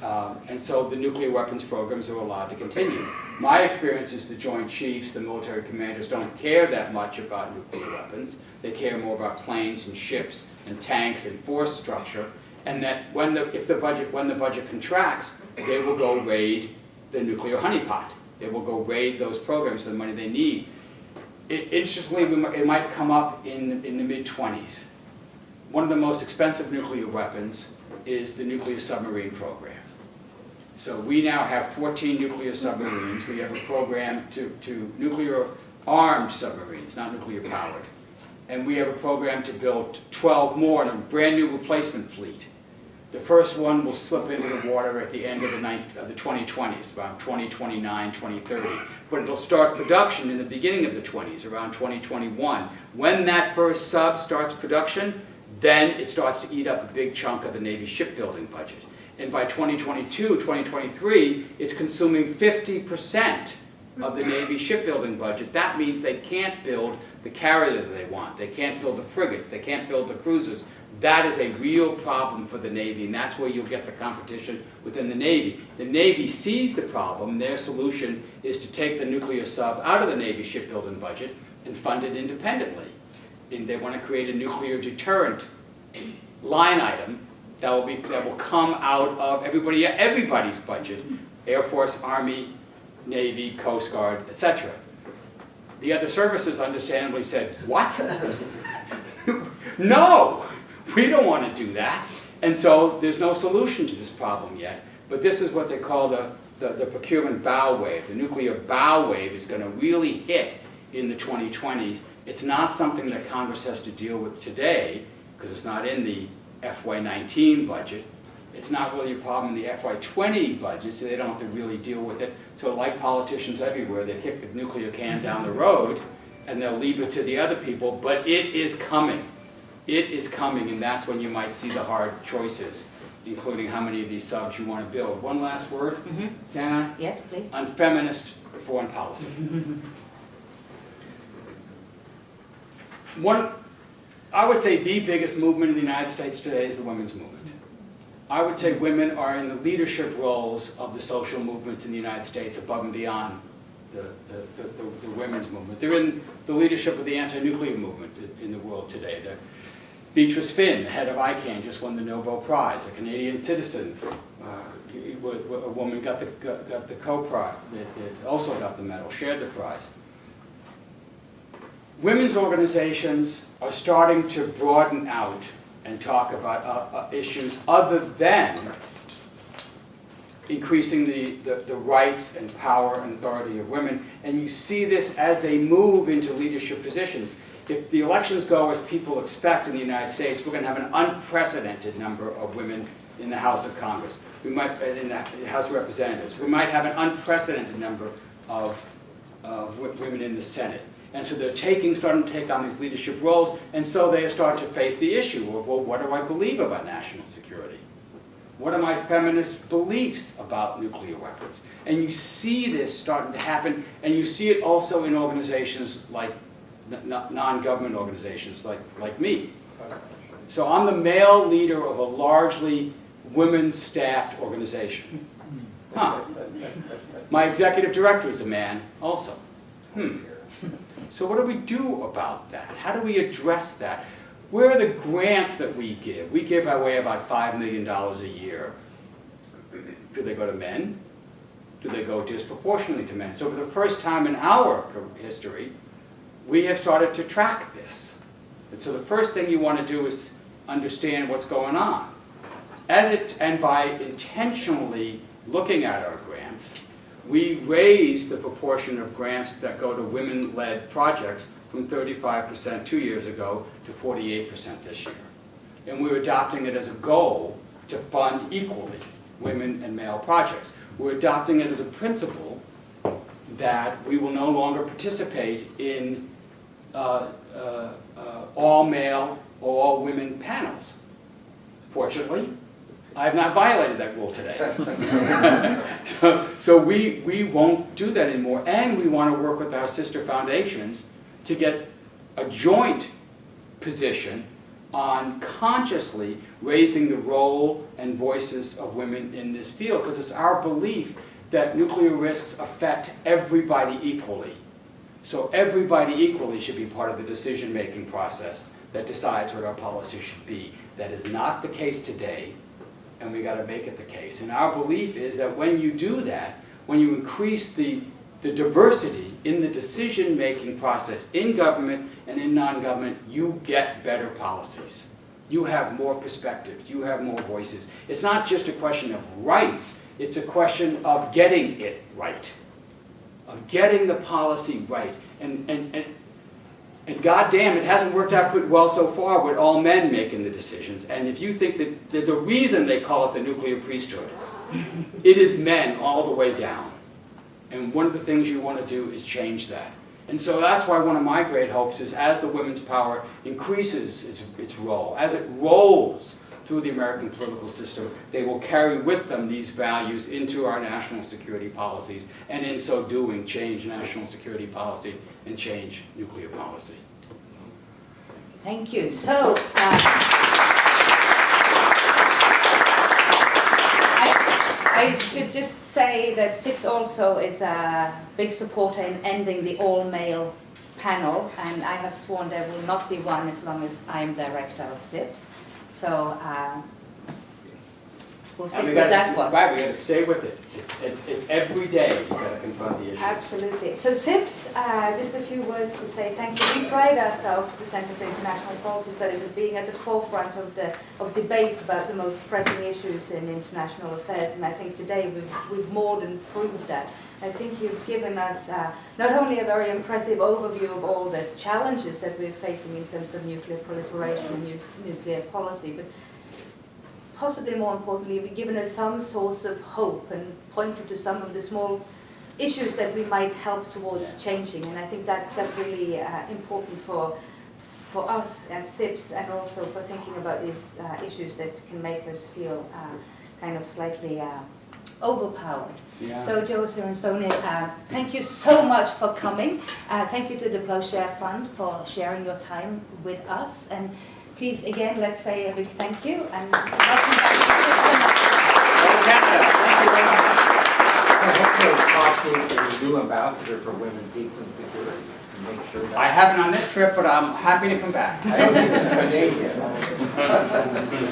And so the nuclear weapons programs are allowed to continue. My experience is the Joint Chiefs, the military commanders, don't care that much about nuclear weapons. They care more about planes and ships and tanks and force structure. And that when the budget contracts, they will go raid the nuclear honeypot. They will go raid those programs for the money they need. Interestingly, it might come up in the mid-20s. One of the most expensive nuclear weapons is the nuclear submarine program. So we now have 14 nuclear submarines. We have a program to nuclear armed submarines, not nuclear powered. And we have a program to build 12 more in a brand new replacement fleet. The first one will slip into the water at the end of the 2020s, around 2029, 2030. But it'll start production in the beginning of the 20s, around 2021. When that first sub starts production, then it starts to eat up a big chunk of the Navy shipbuilding budget. And by 2022, 2023, it's consuming 50% of the Navy shipbuilding budget. That means they can't build the carrier that they want. They can't build the frigates. They can't build the cruisers. That is a real problem for the Navy, and that's where you'll get the competition within the Navy. The Navy sees the problem. Their solution is to take the nuclear sub out of the Navy shipbuilding budget and fund it independently. And they want to create a nuclear deterrent line item that will come out of everybody's budget: Air Force, Army, Navy, Coast Guard, etc. The other services understandably said, "What? No, we don't want to do that." And so there's no solution to this problem yet. But this is what they call the procurement bow wave. The nuclear bow wave is going to really hit in the 2020s. It's not something that Congress has to deal with today, because it's not in the FY19 budget. It's not really a problem in the FY20 budget, so they don't have to really deal with it. So like politicians everywhere, they kick the nuclear can down the road, and they'll leave it to the other people, but it is coming. It is coming, and that's when you might see the hard choices, including how many of these subs you want to build. One last word, can I? Yes, please. On feminist foreign policy. I would say the biggest movement in the United States today is the women's movement. I would say women are in the leadership roles of the social movements in the United States above and beyond the women's movement. They're in the leadership of the anti-nuclear movement in the world today. Beatrice Finn, the head of ICANN, just won the Nobel Prize. A Canadian citizen, a woman got the co-prize, that also got the medal, shared the prize. Women's organizations are starting to broaden out and talk about issues other than increasing the rights and power and authority of women. And you see this as they move into leadership positions. If the elections go as people expect in the United States, we're going to have an unprecedented number of women in the House of Congress. We might, in the House of Representatives. We might have an unprecedented number of women in the Senate. And so they're starting to take on these leadership roles, and so they start to face the issue of, well, what do I believe about national security? What are my feminist beliefs about nuclear weapons? And you see this starting to happen, and you see it also in organizations like non-government organizations like me. So I'm the male leader of a largely women-staffed organization. Huh. My executive director is a man also. So what do we do about that? How do we address that? Where are the grants that we give? We give away about $5 million a year. Do they go to men? Do they go disproportionately to men? So for the first time in our history, we have started to track this. And so the first thing you want to do is understand what's going on. And by intentionally looking at our grants, we raised the proportion of grants that go to women-led projects from 35% 2 years ago to 48% this year. And we're adopting it as a goal to fund equally women and male projects. We're adopting it as a principle that we will no longer participate in all male or all women panels. Fortunately, I have not violated that rule today. So we won't do that anymore, and we want to work with our sister foundations to get a joint position on consciously raising the role and voices of women in this field, because it's our belief that nuclear risks affect everybody equally. So everybody equally should be part of the decision-making process that decides what our policy should be. That is not the case today, and we got to make it the case. And our belief is that when you do that, when you increase the diversity in the decision-making process in government and in non-government, you get better policies. You have more perspectives. You have more voices. It's not just a question of rights. It's a question of getting it right, of getting the policy right. And goddamn, it hasn't worked out pretty well so far with all men making the decisions. And if you think that the reason they call it the nuclear priesthood, it is men all the way down. And one of the things you want to do is change that. And so that's why one of my great hopes is as the women's power increases its role, as it rolls through the American political system, they will carry with them these values into our national security policies, and in so doing, change national security policy and change nuclear policy. Thank you. So, I should just say that SIPS also is a big supporter in ending the all-male panel, and I have sworn there will not be one as long as I'm director of SIPS. So we'll stick with that one. Right, we got to stay with it. It's every day you got to confront the issue. Absolutely. So SIPS, just a few words to say thank you. We pride ourselves, the Center for International Policy Studies, of being at the forefront of debates about the most pressing issues in international affairs, and I think today we've more than proved that. I think you've given us not only a very impressive overview of all the challenges that we're facing in terms of nuclear proliferation and nuclear policy, but possibly more importantly, you've given us some source of hope and pointed to some of the small issues that we might help towards changing. And I think that's really important for us at SIPS, and also for thinking about these issues that can make us feel kind of slightly overpowered. Yeah. So Joe Cirincione, thank you so much for coming. Thank you to the Plowshare Fund for sharing your time with us. And please, again, let's say a big thank you. And welcome back. I hope to talk to the new ambassador for women, peace and security, and make sure that... I haven't on this trip, but I'm happy to come back. I don't think it's a name yet.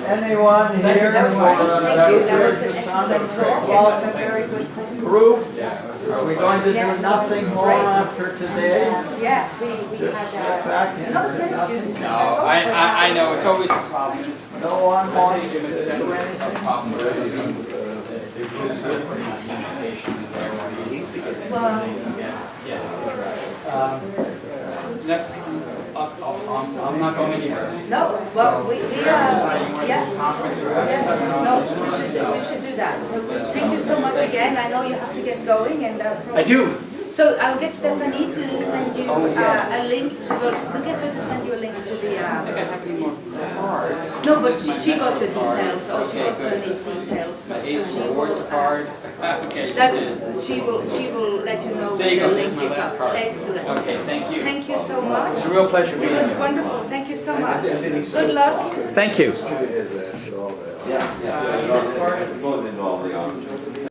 Anyone here? That was great. Thank you. That was an excellent talk and a very good presentation. Group? Are we going to do nothing more after today? Yeah, we had Back not as many in. students. No, I know, it's always a problem. No one wants I to think it's do a anything? problem. That's, I'm not going anywhere. No, well, we are, yeah. Conference or have a seminar. No, we should do that. So thank you so much again. I know you have to get going, and I do. So I'll get Stephanie to send you a link to. We'll get her to send you a link to the. I think I have any more cards. No, but she got the details, so she Okay, got good. these details. So Ace she of Awards will, card. Okay. That's, she will let you know There when you the go, link here's my is last up. card. Excellent. Okay, thank you. Thank you so much. It's a real pleasure It meeting was you. wonderful. Thank you so much. And then he Good luck. Thank you. It has all that. Yes, yes, it goes into all the